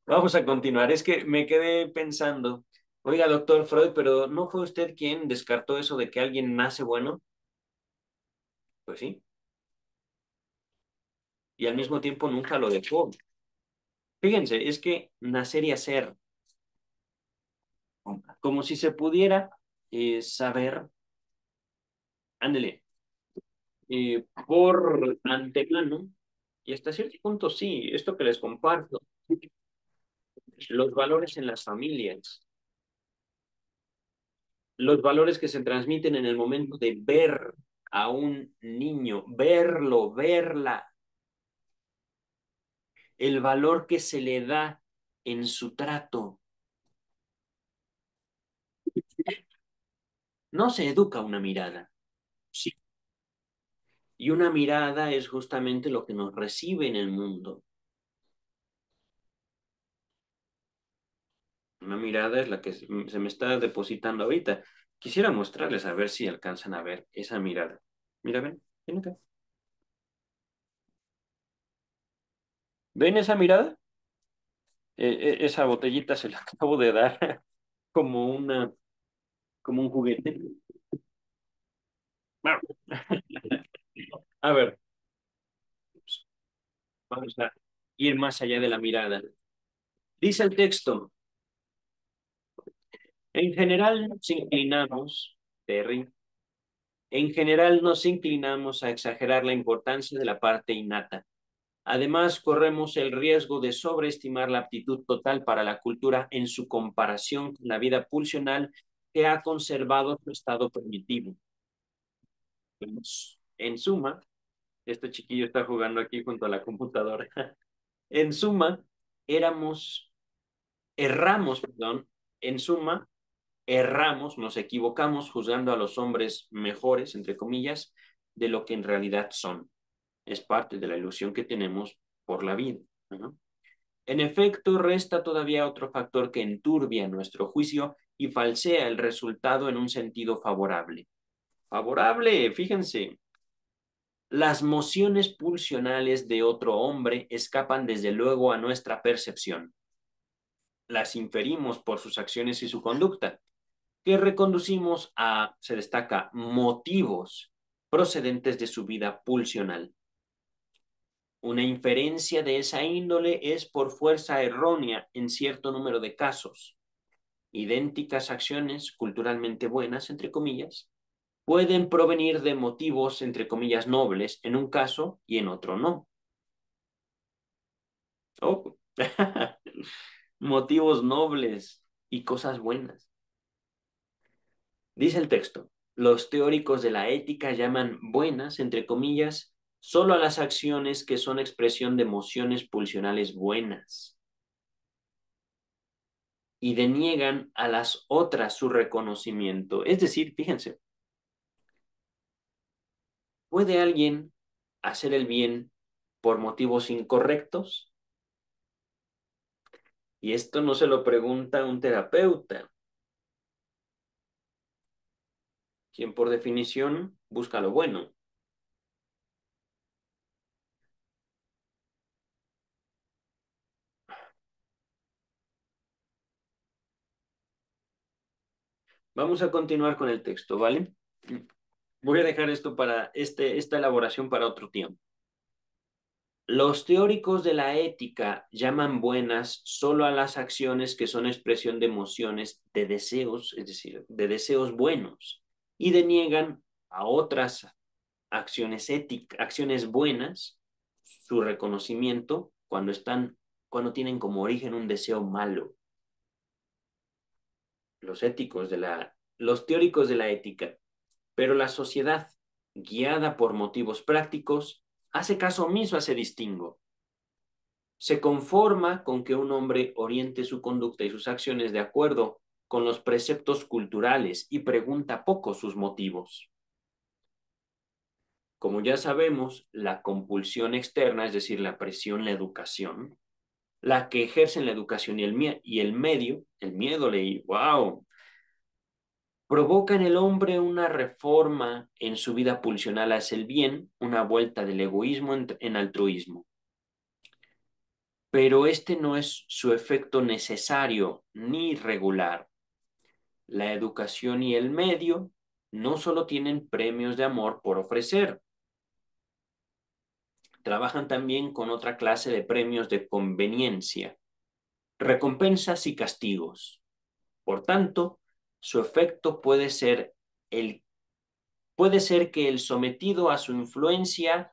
Vamos a continuar. Es que me quedé pensando, oiga, doctor Freud, pero ¿no fue usted quien descartó eso de que alguien nace bueno? Pues sí, y al mismo tiempo nunca lo dejó. Fíjense, es que nacer y hacer, como si se pudiera saber, ándele, por antemano, y hasta cierto punto sí, esto que les comparto, los valores en las familias, los valores que se transmiten en el momento de ver a un niño, verlo, verla, el valor que se le da en su trato. No se educa una mirada, sí, y una mirada es justamente lo que nos recibe en el mundo. Una mirada es la que se me está depositando ahorita. Quisiera mostrarles a ver si alcanzan a ver esa mirada. Mira, ven, ven acá. ¿Ven esa mirada? Esa botellita se la acabo de dar como una, como un juguete. A ver, vamos a ir más allá de la mirada. Dice el texto, en general nos inclinamos, Terry, en general nos inclinamos a exagerar la importancia de la parte innata. Además, corremos el riesgo de sobreestimar la aptitud total para la cultura en su comparación con la vida pulsional que ha conservado su estado primitivo. En suma, este chiquillo está jugando aquí junto a la computadora. En suma, éramos, perdón, en suma, erramos, nos equivocamos juzgando a los hombres mejores, entre comillas, de lo que en realidad son. Es parte de la ilusión que tenemos por la vida, ¿no? En efecto, resta todavía otro factor que enturbia nuestro juicio y falsea el resultado en un sentido favorable. Favorable, fíjense, las mociones pulsionales de otro hombre escapan desde luego a nuestra percepción. Las inferimos por sus acciones y su conducta, que reconducimos a, se destaca, motivos procedentes de su vida pulsional. Una inferencia de esa índole es por fuerza errónea en cierto número de casos. Idénticas acciones culturalmente buenas, entre comillas, pueden provenir de motivos, entre comillas, nobles en un caso y en otro no. Oh. Motivos nobles y cosas buenas. Dice el texto, los teóricos de la ética llaman buenas, entre comillas, solo a las acciones que son expresión de emociones pulsionales buenas y deniegan a las otras su reconocimiento. Es decir, fíjense, ¿puede alguien hacer el bien por motivos incorrectos? Y esto no se lo pregunta un terapeuta. quien por definición busca lo bueno. Vamos a continuar con el texto, ¿vale? Voy a dejar esto para esta elaboración para otro tiempo. Los teóricos de la ética llaman buenas solo a las acciones que son expresión de emociones, de deseos, es decir, de deseos buenos, y deniegan a otras acciones éticas, acciones buenas, su reconocimiento cuando tienen como origen un deseo malo. Los teóricos de la ética, pero la sociedad, guiada por motivos prácticos, hace caso omiso a ese distingo. Se conforma con que un hombre oriente su conducta y sus acciones de acuerdo con los preceptos culturales y pregunta poco sus motivos. Como ya sabemos, la compulsión externa, es decir, la presión, la educación, la que ejercen la educación y el medio, el miedo, leí, wow, provoca en el hombre una reforma en su vida pulsional hacia el bien, una vuelta del egoísmo en altruismo. Pero este no es su efecto necesario ni regular. La educación y el medio no solo tienen premios de amor por ofrecer, trabajan también con otra clase de premios de conveniencia, recompensas y castigos. Por tanto, su efecto puede ser que el sometido a su influencia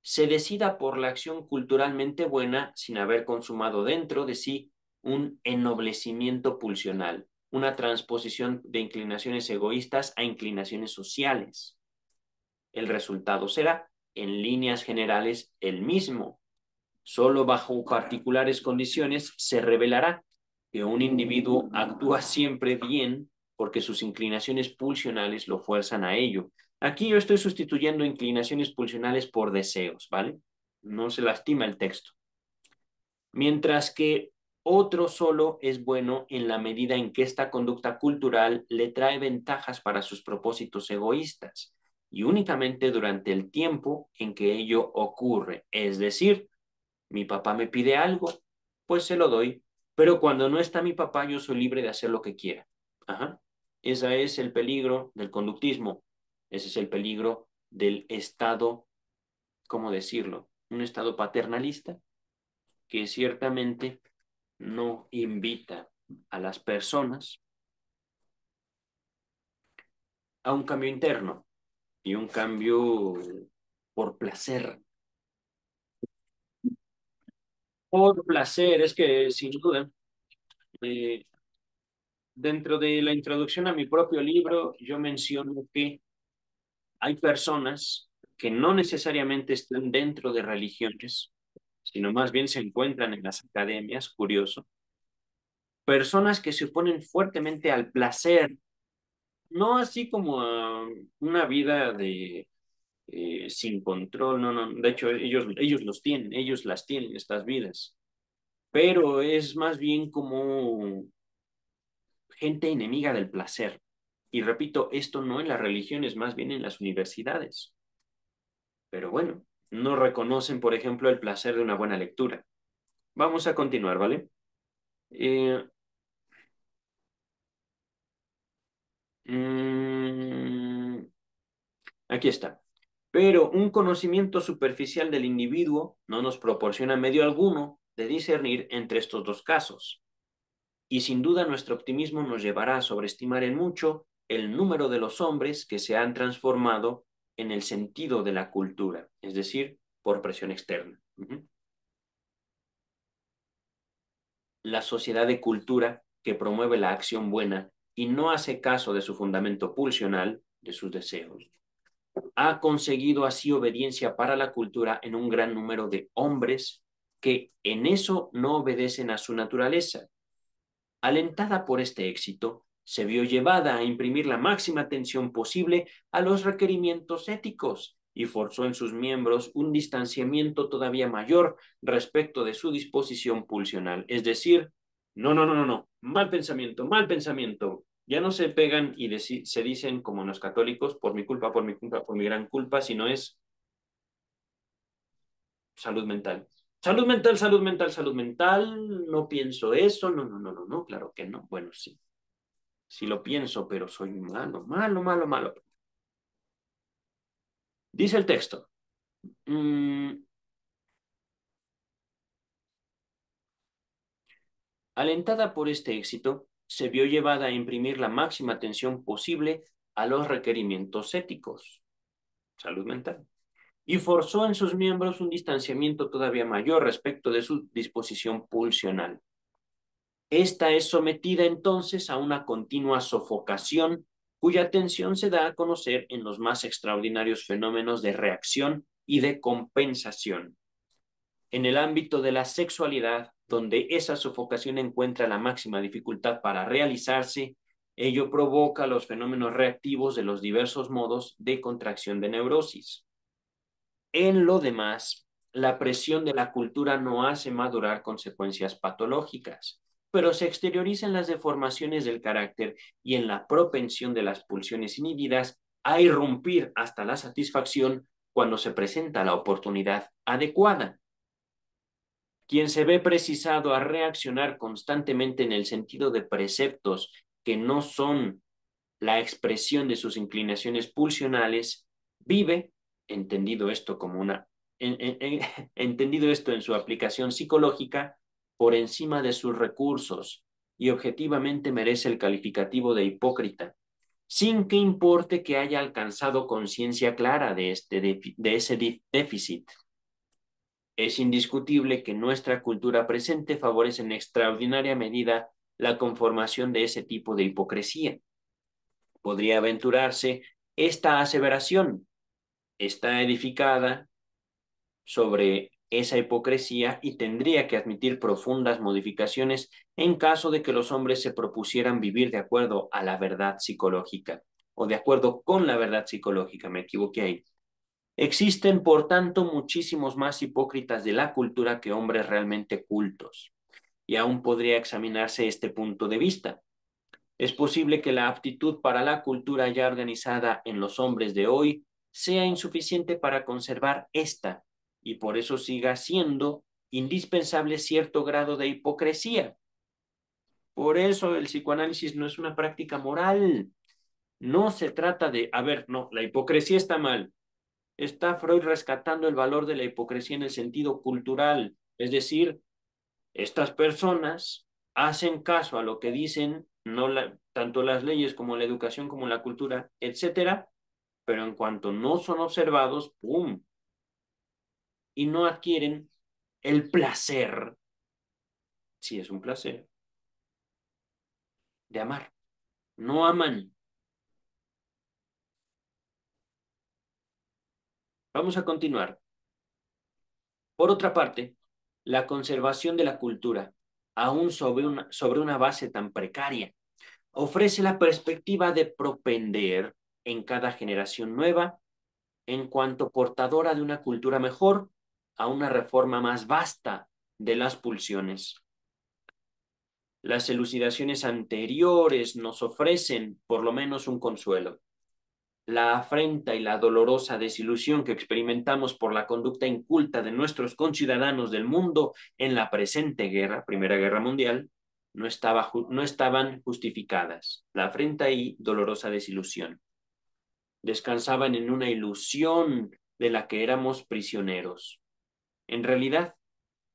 se decida por la acción culturalmente buena sin haber consumado dentro de sí un ennoblecimiento pulsional, una transposición de inclinaciones egoístas a inclinaciones sociales. El resultado será, en líneas generales, el mismo. Solo bajo particulares condiciones se revelará que un individuo actúa siempre bien porque sus inclinaciones pulsionales lo fuerzan a ello. Aquí yo estoy sustituyendo inclinaciones pulsionales por deseos, ¿vale? No se lastima el texto. Mientras que otro solo es bueno en la medida en que esta conducta cultural le trae ventajas para sus propósitos egoístas y únicamente durante el tiempo en que ello ocurre. Es decir, mi papá me pide algo, pues se lo doy, pero cuando no está mi papá yo soy libre de hacer lo que quiera. Ajá. Ese es el peligro del conductismo, ese es el peligro del estado, ¿cómo decirlo? Un estado paternalista que ciertamente no invita a las personas a un cambio interno y un cambio por placer. Por placer, es que sin duda, eh, dentro de la introducción a mi propio libro, yo menciono que hay personas que no necesariamente están dentro de religiones, sino más bien se encuentran en las academias, curioso, personas que se oponen fuertemente al placer, no así como a una vida de sin control, no, no, de hecho ellos los tienen, ellos las tienen, estas vidas, pero es más bien como gente enemiga del placer. Y repito, esto no en las religiones, más bien en las universidades. Pero bueno, no reconocen, por ejemplo, el placer de una buena lectura. Vamos a continuar, ¿vale? Eh, mm, aquí está. Pero un conocimiento superficial del individuo no nos proporciona medio alguno de discernir entre estos dos casos. Y sin duda nuestro optimismo nos llevará a sobreestimar en mucho el número de los hombres que se han transformado en el sentido de la cultura, es decir, por presión externa. La sociedad de cultura que promueve la acción buena y no hace caso de su fundamento pulsional, de sus deseos, ha conseguido así obediencia para la cultura en un gran número de hombres que en eso no obedecen a su naturaleza. Alentada por este éxito, se vio llevada a imprimir la máxima atención posible a los requerimientos éticos y forzó en sus miembros un distanciamiento todavía mayor respecto de su disposición pulsional. Es decir, no, no, no, no, no, mal pensamiento, Ya no se pegan y se dicen como los católicos, por mi culpa, por mi culpa, por mi gran culpa, sino es salud mental. Salud mental, salud mental, salud mental, no pienso eso, no, no, no, no, no, claro que no. Bueno, sí, sí lo pienso, pero soy malo, malo, malo, malo. Dice el texto, mm, alentada por este éxito, se vio llevada a imprimir la máxima atención posible a los requerimientos éticos, salud mental, y forzó en sus miembros un distanciamiento todavía mayor respecto de su disposición pulsional. Esta es sometida entonces a una continua sofocación, cuya tensión se da a conocer en los más extraordinarios fenómenos de reacción y de compensación. En el ámbito de la sexualidad, donde esa sofocación encuentra la máxima dificultad para realizarse, ello provoca los fenómenos reactivos de los diversos modos de contracción de neurosis. En lo demás, la presión de la cultura no hace madurar consecuencias patológicas, pero se exterioriza en las deformaciones del carácter y en la propensión de las pulsiones inhibidas a irrumpir hasta la satisfacción cuando se presenta la oportunidad adecuada. Quien se ve precisado a reaccionar constantemente en el sentido de preceptos que no son la expresión de sus inclinaciones pulsionales, vive, entendido esto como una, entendido esto en su aplicación psicológica, por encima de sus recursos y objetivamente merece el calificativo de hipócrita, sin que importe que haya alcanzado conciencia clara de ese déficit. Es indiscutible que nuestra cultura presente favorece en extraordinaria medida la conformación de ese tipo de hipocresía. Podría aventurarse esta aseveración. Está edificada sobre esa hipocresía y tendría que admitir profundas modificaciones en caso de que los hombres se propusieran vivir de acuerdo a la verdad psicológica o de acuerdo con la verdad psicológica, me equivoqué ahí. Existen, por tanto, muchísimos más hipócritas de la cultura que hombres realmente cultos. Y aún podría examinarse este punto de vista. Es posible que la aptitud para la cultura ya organizada en los hombres de hoy sea insuficiente para conservar esta, y por eso siga siendo indispensable cierto grado de hipocresía. Por eso el psicoanálisis no es una práctica moral. No se trata de, a ver, no, la hipocresía está mal. Está Freud rescatando el valor de la hipocresía en el sentido cultural, es decir, estas personas hacen caso a lo que dicen tanto las leyes como la educación como la cultura, etcétera, pero en cuanto no son observados, ¡pum! Y no adquieren el placer, si es un placer, de amar. No aman. Vamos a continuar. Por otra parte, la conservación de la cultura, aún sobre una base tan precaria, ofrece la perspectiva de propender en cada generación nueva, en cuanto portadora de una cultura mejor, a una reforma más vasta de las pulsiones. Las elucidaciones anteriores nos ofrecen por lo menos un consuelo. La afrenta y la dolorosa desilusión que experimentamos por la conducta inculta de nuestros conciudadanos del mundo en la presente guerra, Primera Guerra Mundial, no estaban justificadas. La afrenta y dolorosa desilusión descansaban en una ilusión de la que éramos prisioneros. En realidad,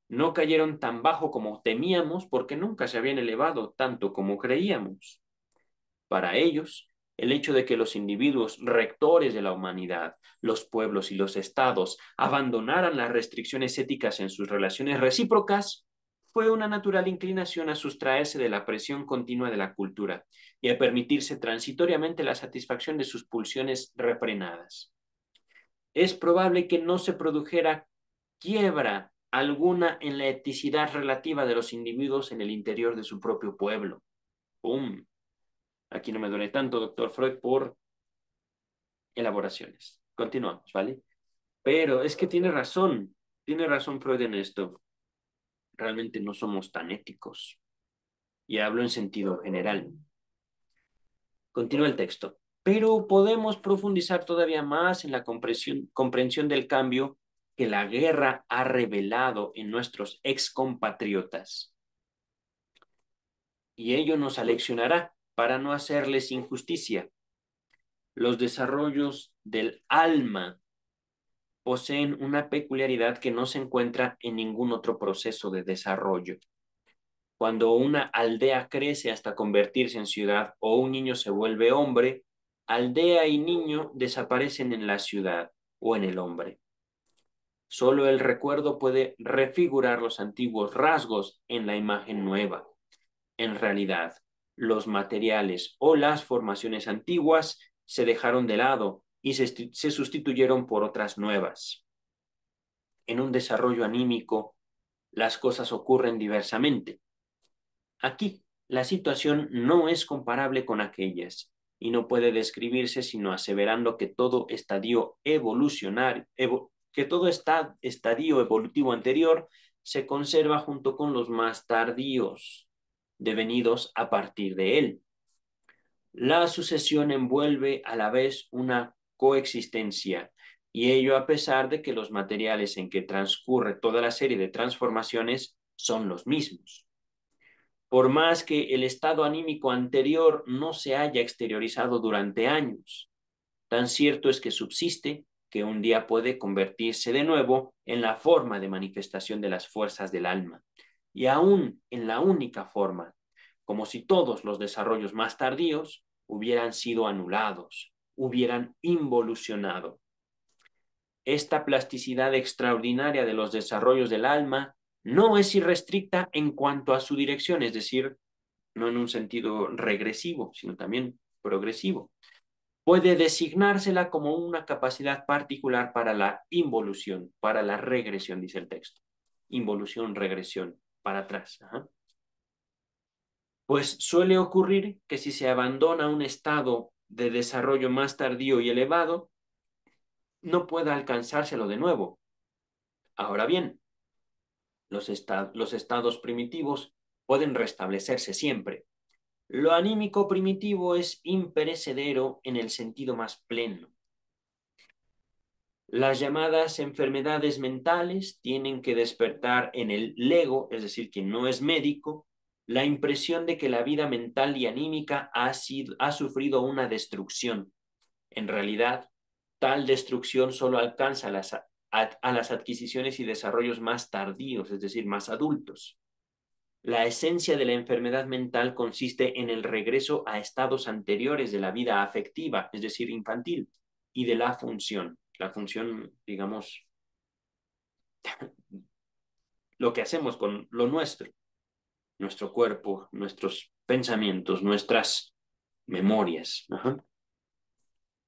no cayeron tan bajo como temíamos porque nunca se habían elevado tanto como creíamos. Para ellos, el hecho de que los individuos rectores de la humanidad, los pueblos y los estados abandonaran las restricciones éticas en sus relaciones recíprocas fue una natural inclinación a sustraerse de la presión continua de la cultura y a permitirse transitoriamente la satisfacción de sus pulsiones refrenadas. Es probable que no se produjera quiebra alguna en la eticidad relativa de los individuos en el interior de su propio pueblo. ¡Pum! Aquí no me duele tanto, doctor Freud, por elaboraciones. Continuamos, ¿vale? Pero es que tiene razón Freud en esto. Realmente no somos tan éticos. Y hablo en sentido general. Continúa el texto. Pero podemos profundizar todavía más en la comprensión del cambio que la guerra ha revelado en nuestros excompatriotas. Y ello nos aleccionará para no hacerles injusticia. Los desarrollos del alma poseen una peculiaridad que no se encuentra en ningún otro proceso de desarrollo. Cuando una aldea crece hasta convertirse en ciudad o un niño se vuelve hombre, aldea y niño desaparecen en la ciudad o en el hombre. Solo el recuerdo puede refigurar los antiguos rasgos en la imagen nueva. En realidad, los materiales o las formaciones antiguas se dejaron de lado y se sustituyeron por otras nuevas. En un desarrollo anímico, las cosas ocurren diversamente. Aquí, la situación no es comparable con aquellas y no puede describirse sino aseverando que todo estadio estadio evolutivo anterior se conserva junto con los más tardíos, devenidos a partir de él. La sucesión envuelve a la vez una coexistencia, y ello a pesar de que los materiales en que transcurre toda la serie de transformaciones son los mismos. Por más que el estado anímico anterior no se haya exteriorizado durante años, tan cierto es que subsiste que un día puede convertirse de nuevo en la forma de manifestación de las fuerzas del alma, y aún en la única forma, como si todos los desarrollos más tardíos hubieran sido anulados, hubieran involucionado. Esta plasticidad extraordinaria de los desarrollos del alma no es irrestricta en cuanto a su dirección, es decir, no en un sentido regresivo, sino también progresivo. Puede designársela como una capacidad particular para la involución, para la regresión, dice el texto. Involución, regresión, para atrás. Ajá. Pues suele ocurrir que si se abandona un estado de desarrollo más tardío y elevado, no pueda alcanzárselo de nuevo. Ahora bien, los estados primitivos pueden restablecerse siempre. Lo anímico primitivo es imperecedero en el sentido más pleno. Las llamadas enfermedades mentales tienen que despertar en el lego, es decir, quien no es médico, la impresión de que la vida mental y anímica ha sufrido una destrucción. En realidad, tal destrucción solo alcanza a las adquisiciones y desarrollos más tardíos, es decir, más adultos. La esencia de la enfermedad mental consiste en el regreso a estados anteriores de la vida afectiva, es decir, infantil, y de la función, digamos, lo que hacemos con lo nuestro cuerpo, nuestros pensamientos, nuestras memorias. Ajá.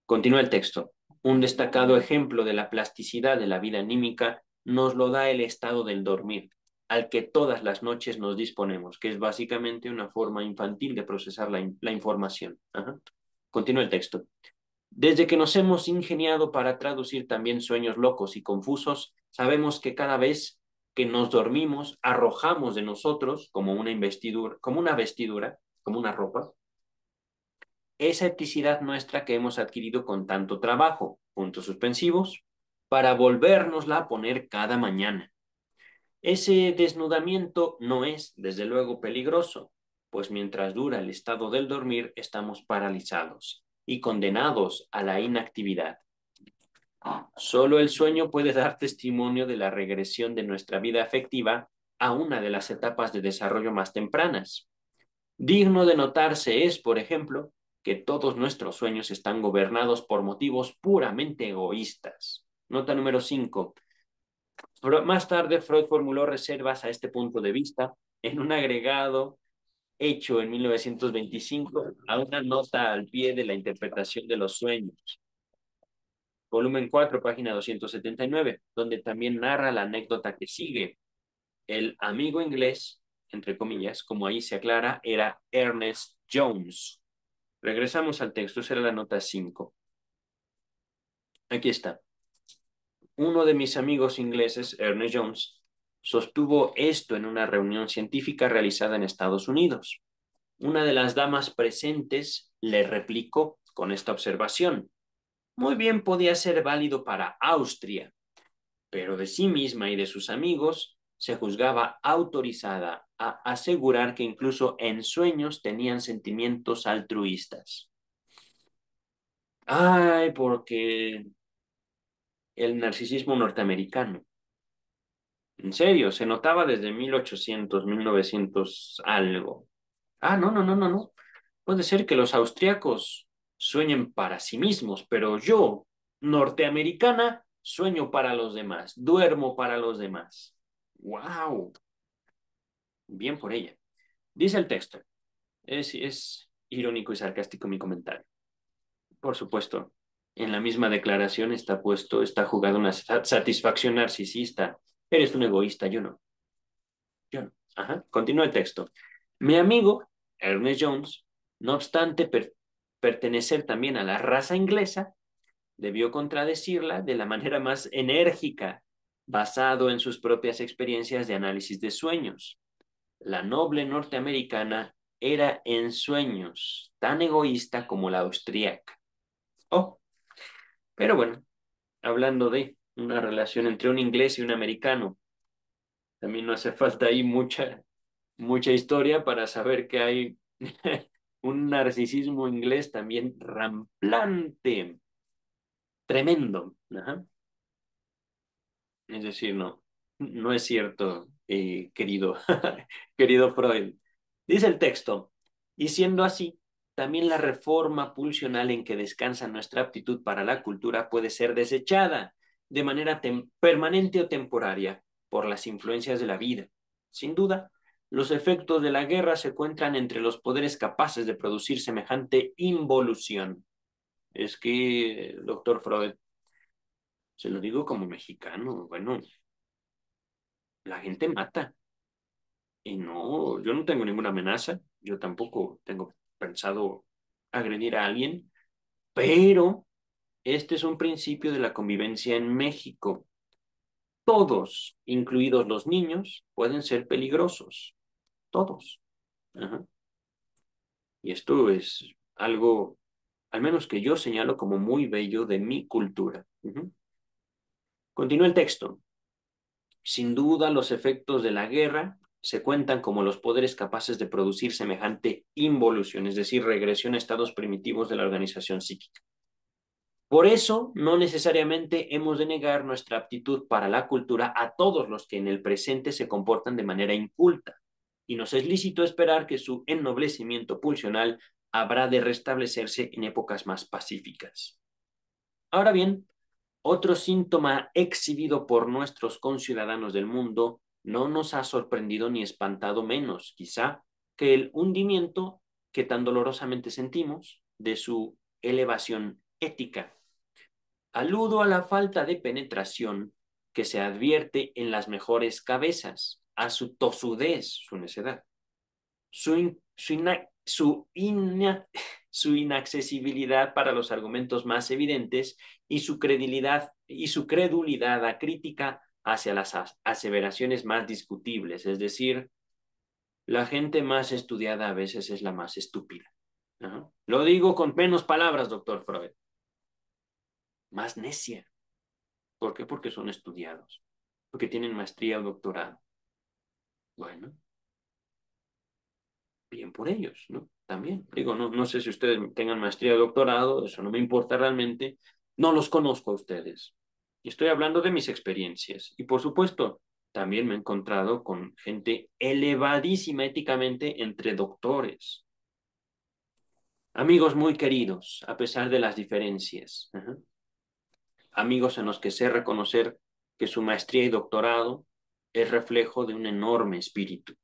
Continúa el texto. Un destacado ejemplo de la plasticidad de la vida anímica nos lo da el estado del dormir, al que todas las noches nos disponemos, que es básicamente una forma infantil de procesar la información. Ajá. Continúa el texto. Desde que nos hemos ingeniado para traducir también sueños locos y confusos, sabemos que cada vez que nos dormimos, arrojamos de nosotros como una investidura, como una ropa, esa eticidad nuestra que hemos adquirido con tanto trabajo, puntos suspensivos, para volvérnosla a poner cada mañana. Ese desnudamiento no es, desde luego, peligroso, pues mientras dura el estado del dormir estamos paralizados y condenados a la inactividad. Solo el sueño puede dar testimonio de la regresión de nuestra vida afectiva a una de las etapas de desarrollo más tempranas. Digno de notarse es, por ejemplo, que todos nuestros sueños están gobernados por motivos puramente egoístas. Nota número 5. Más tarde, Freud formuló reservas a este punto de vista en un agregado hecho en 1925 a una nota al pie de la interpretación de los sueños. Volumen 4, página 279, donde también narra la anécdota que sigue. El amigo inglés, entre comillas, como ahí se aclara, era Ernest Jones. Regresamos al texto, esa era la nota 5. Aquí está. Uno de mis amigos ingleses, Ernest Jones, sostuvo esto en una reunión científica realizada en Estados Unidos. Una de las damas presentes le replicó con esta observación: muy bien podía ser válido para Austria, pero de sí misma y de sus amigos se juzgaba autorizada a asegurar que incluso en sueños tenían sentimientos altruistas. Ay, porque el narcisismo norteamericano. En serio, se notaba desde 1800, 1900 algo. Ah, no, no, no, no, no. Puede ser que los austriacos sueñen para sí mismos, pero yo, norteamericana, sueño para los demás, duermo para los demás. ¡Wow! Bien por ella. Dice el texto. Es irónico y sarcástico mi comentario. Por supuesto, en la misma declaración está puesto, está jugada una satisfacción narcisista. Eres un egoísta, yo no. Yo no. Ajá. Continúa el texto. Mi amigo, Ernest Jones, no obstante pertenecer también a la raza inglesa, debió contradecirla de la manera más enérgica, basado en sus propias experiencias de análisis de sueños. La noble norteamericana era en sueños tan egoísta como la austríaca. Oh, pero bueno, hablando de una relación entre un inglés y un americano, también no hace falta ahí mucha historia para saber que hay un narcisismo inglés también ramplante, tremendo. Ajá. Es decir, no es cierto, querido, querido Freud. Dice el texto, y siendo así, también la reforma pulsional en que descansa nuestra aptitud para la cultura puede ser desechada de manera permanente o temporaria por las influencias de la vida. Sin duda, los efectos de la guerra se encuentran entre los poderes capaces de producir semejante involución. Es que, doctor Freud, se lo digo como mexicano, bueno, la gente mata. Y no, yo no tengo ninguna amenaza, yo tampoco tengo pensado agredir a alguien, pero este es un principio de la convivencia en México. Todos, incluidos los niños, pueden ser peligrosos. Todos. Ajá. Y esto es algo, al menos que yo señalo como muy bello de mi cultura. Ujú. Continúa el texto. Sin duda, los efectos de la guerra se cuentan como los poderes capaces de producir semejante involución, es decir, regresión a estados primitivos de la organización psíquica. Por eso, no necesariamente hemos de negar nuestra aptitud para la cultura a todos los que en el presente se comportan de manera inculta, y nos es lícito esperar que su ennoblecimiento pulsional habrá de restablecerse en épocas más pacíficas. Ahora bien, otro síntoma exhibido por nuestros conciudadanos del mundo no nos ha sorprendido ni espantado menos, quizá, que el hundimiento que tan dolorosamente sentimos de su elevación ética. Aludo a la falta de penetración que se advierte en las mejores cabezas, a su tosudez, su necedad, su inaccesibilidad para los argumentos más evidentes y su credulidad acrítica hacia las aseveraciones más discutibles. Es decir, la gente más estudiada a veces es la más estúpida. Ajá. Lo digo con menos palabras, doctor Freud. Más necia. ¿Por qué? Porque son estudiados. Porque tienen maestría o doctorado. Bueno, bien por ellos, ¿no? También, digo, no sé si ustedes tengan maestría o doctorado, eso no me importa realmente, no los conozco a ustedes. Y estoy hablando de mis experiencias. Y por supuesto, también me he encontrado con gente elevadísima éticamente entre doctores. Amigos muy queridos, a pesar de las diferencias. Ajá. Amigos en los que sé reconocer que su maestría y doctorado es reflejo de un enorme espíritu.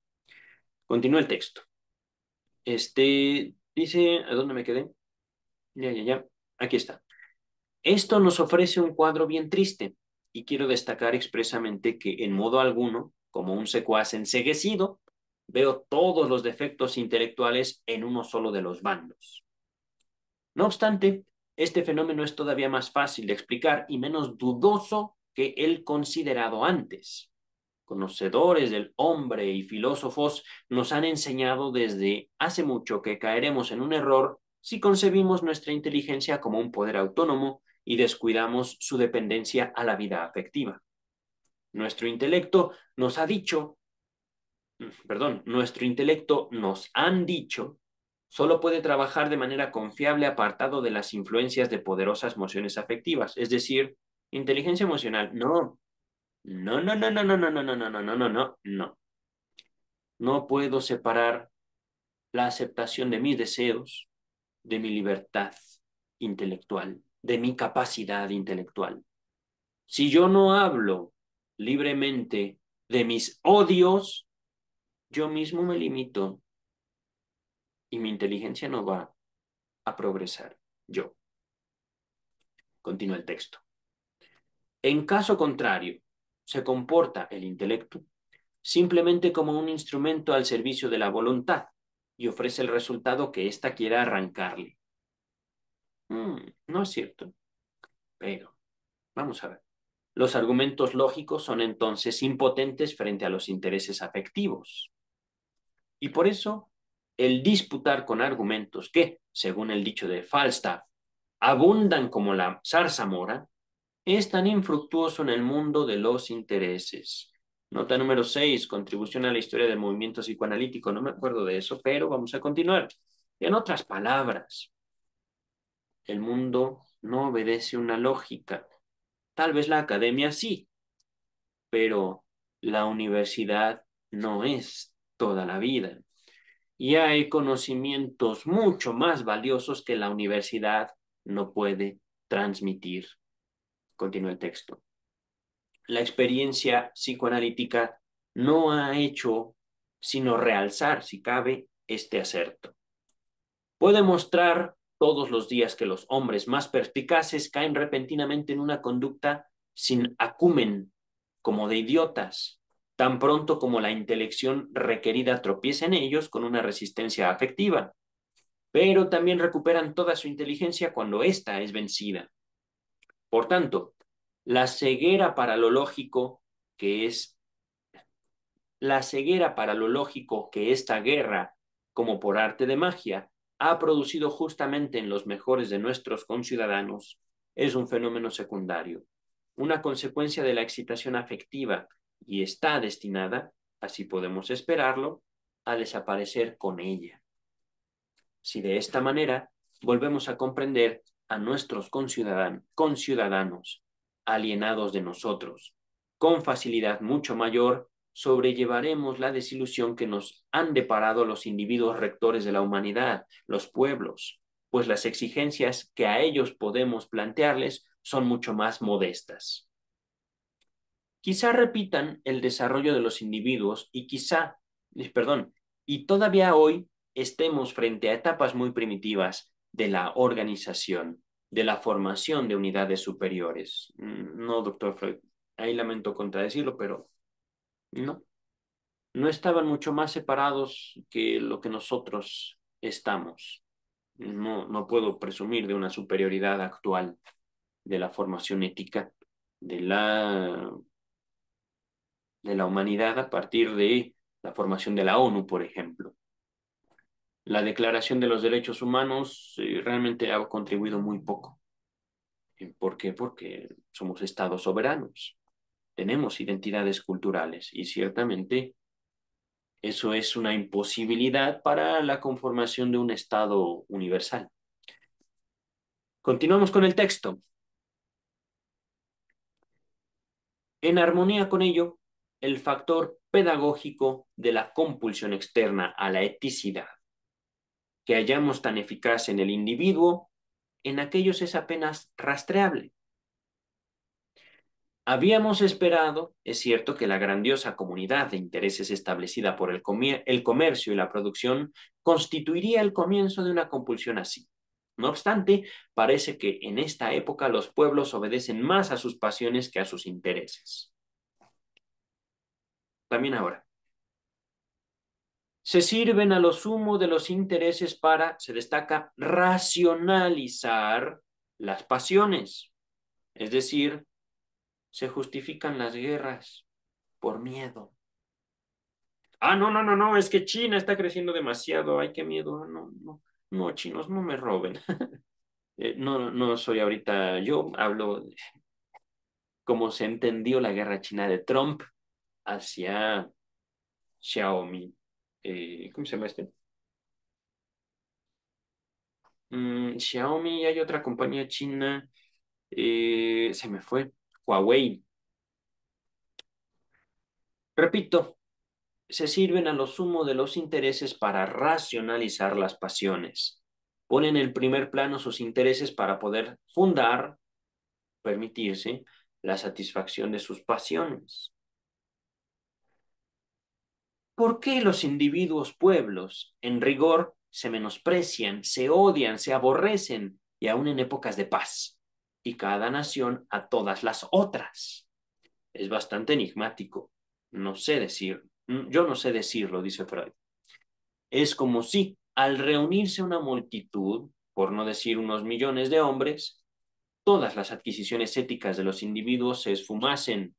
Continúa el texto. Dice, ¿a dónde me quedé? Ya. Aquí está. Esto nos ofrece un cuadro bien triste y quiero destacar expresamente que en modo alguno, como un secuaz enceguecido, veo todos los defectos intelectuales en uno solo de los bandos. No obstante, este fenómeno es todavía más fácil de explicar y menos dudoso que el considerado antes. conocedores del hombre y filósofos nos han enseñado desde hace mucho que caeremos en un error si concebimos nuestra inteligencia como un poder autónomo y descuidamos su dependencia a la vida afectiva. Nuestro intelecto nos ha dicho, nuestro intelecto nos han dicho, solo puede trabajar de manera confiable apartado de las influencias de poderosas emociones afectivas, es decir, inteligencia emocional. No, no, no, no, no, no, no, no, no, no, no, no, no, no, no. No puedo separar la aceptación de mis deseos de mi libertad intelectual, de mi capacidad intelectual. Si yo no hablo libremente de mis odios, yo mismo me limito y mi inteligencia no va a progresar. Yo. Continúa el texto. En caso contrario, se comporta el intelecto simplemente como un instrumento al servicio de la voluntad y ofrece el resultado que ésta quiera arrancarle. No es cierto, pero vamos a ver. Los argumentos lógicos son entonces impotentes frente a los intereses afectivos. Y por eso, el disputar con argumentos que, según el dicho de Falstaff, abundan como la zarzamora, es tan infructuoso en el mundo de los intereses. Nota número 6, contribución a la historia del movimiento psicoanalítico. No me acuerdo de eso, pero vamos a continuar. En otras palabras, el mundo no obedece una lógica. Tal vez la academia sí, pero la universidad no es toda la vida. Y hay conocimientos mucho más valiosos que la universidad no puede transmitir. Continúa el texto. La experiencia psicoanalítica no ha hecho sino realzar, si cabe, este acerto. Puede mostrar todos los días que los hombres más perspicaces caen repentinamente en una conducta sin acumen, como de idiotas, tan pronto como la intelección requerida tropieza en ellos con una resistencia afectiva, pero también recuperan toda su inteligencia cuando ésta es vencida. Por tanto, la ceguera para lo lógico, que es la ceguera para lo lógico que esta guerra, como por arte de magia, ha producido justamente en los mejores de nuestros conciudadanos, es un fenómeno secundario, una consecuencia de la excitación afectiva y está destinada, así podemos esperarlo, a desaparecer con ella. Si de esta manera volvemos a comprender a nuestros conciudadanos alienados de nosotros, con facilidad mucho mayor sobrellevaremos la desilusión que nos han deparado los individuos rectores de la humanidad, los pueblos, pues las exigencias que a ellos podemos plantearles son mucho más modestas. Quizá repitan el desarrollo de los individuos y todavía hoy estemos frente a etapas muy primitivas de la organización, de la formación de unidades superiores. No, doctor Freud, ahí lamento contradecirlo, pero no, no estaban mucho más separados que lo que nosotros estamos. No, no puedo presumir de una superioridad actual de la formación ética de la humanidad a partir de la formación de la ONU, por ejemplo. La Declaración de los Derechos Humanos realmente ha contribuido muy poco. ¿Por qué? Porque somos estados soberanos, tenemos identidades culturales y ciertamente eso es una imposibilidad para la conformación de un estado universal. Continuamos con el texto. En armonía con ello, el factor pedagógico de la compulsión externa a la eticidad que hallamos tan eficaz en el individuo, en aquellos es apenas rastreable. Habíamos esperado, es cierto, que la grandiosa comunidad de intereses establecida por el comercio y la producción constituiría el comienzo de una compulsión así. No obstante, parece que en esta época los pueblos obedecen más a sus pasiones que a sus intereses. También ahora. Se sirven a lo sumo de los intereses para, se destaca, racionalizar las pasiones. Es decir, se justifican las guerras. por miedo. Ah, no, no, no, no, es que China está creciendo demasiado. Ay, qué miedo. No, no, no, chinos, no me roben. No, no soy ahorita, yo hablo como se entendió la guerra china de Trump hacia Xiaomi. ¿Cómo se llama este? Xiaomi, hay otra compañía china, se me fue, Huawei. Repito, se sirven a lo sumo de los intereses para racionalizar las pasiones. Ponen en primer plano sus intereses para poder fundar, permitirse la satisfacción de sus pasiones. ¿Por qué los individuos pueblos, en rigor, se menosprecian, se odian, se aborrecen, y aún en épocas de paz? Y cada nación a todas las otras. Es bastante enigmático. No sé decir, yo no sé decirlo, dice Freud. Es como si, al reunirse una multitud, por no decir unos millones de hombres, todas las adquisiciones éticas de los individuos se esfumasen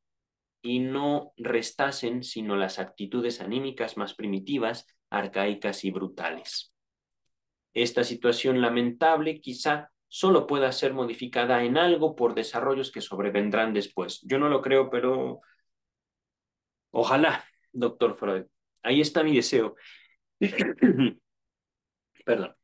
y no restasen sino las actitudes anímicas más primitivas, arcaicas y brutales. Esta situación lamentable quizá solo pueda ser modificada en algo por desarrollos que sobrevendrán después. Yo no lo creo, pero ojalá, doctor Freud. Ahí está mi deseo. Perdón.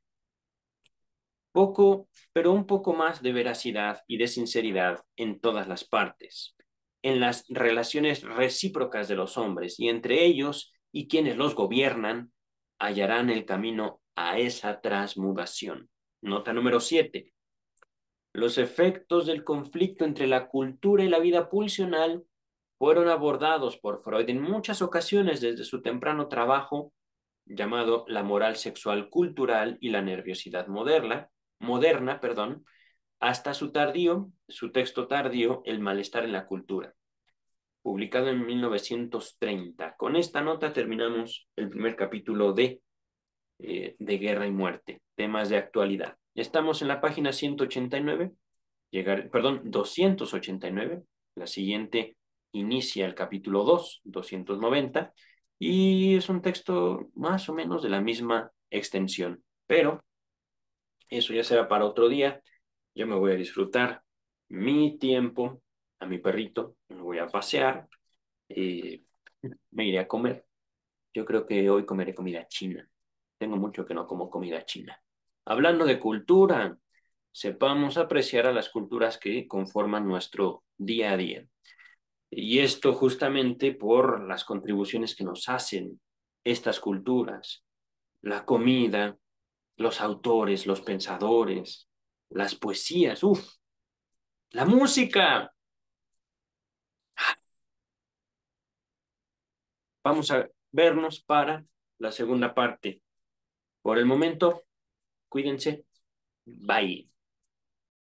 Poco, pero un poco más de veracidad y de sinceridad en todas las partes, en las relaciones recíprocas de los hombres y entre ellos y quienes los gobiernan, hallarán el camino a esa transmutación. Nota número 7. Los efectos del conflicto entre la cultura y la vida pulsional fueron abordados por Freud en muchas ocasiones desde su temprano trabajo llamado La moral sexual cultural y la nerviosidad moderna, perdón, hasta su texto tardío, El malestar en la cultura, publicado en 1930. Con esta nota terminamos el primer capítulo de Guerra y Muerte, temas de actualidad. Estamos en la página 189, perdón, 289. La siguiente inicia el capítulo 2, 290, y es un texto más o menos de la misma extensión, pero eso ya será para otro día. Yo me voy a disfrutar mi tiempo, a mi perrito, me voy a pasear, eh, me iré a comer. Yo creo que hoy comeré comida china. Tengo mucho que no como comida china. Hablando de cultura, sepamos apreciar a las culturas que conforman nuestro día a día. Y esto justamente por las contribuciones que nos hacen estas culturas, la comida, los autores, los pensadores, las poesías, la música. Vamos a vernos para la segunda parte. Por el momento, cuídense. Bye.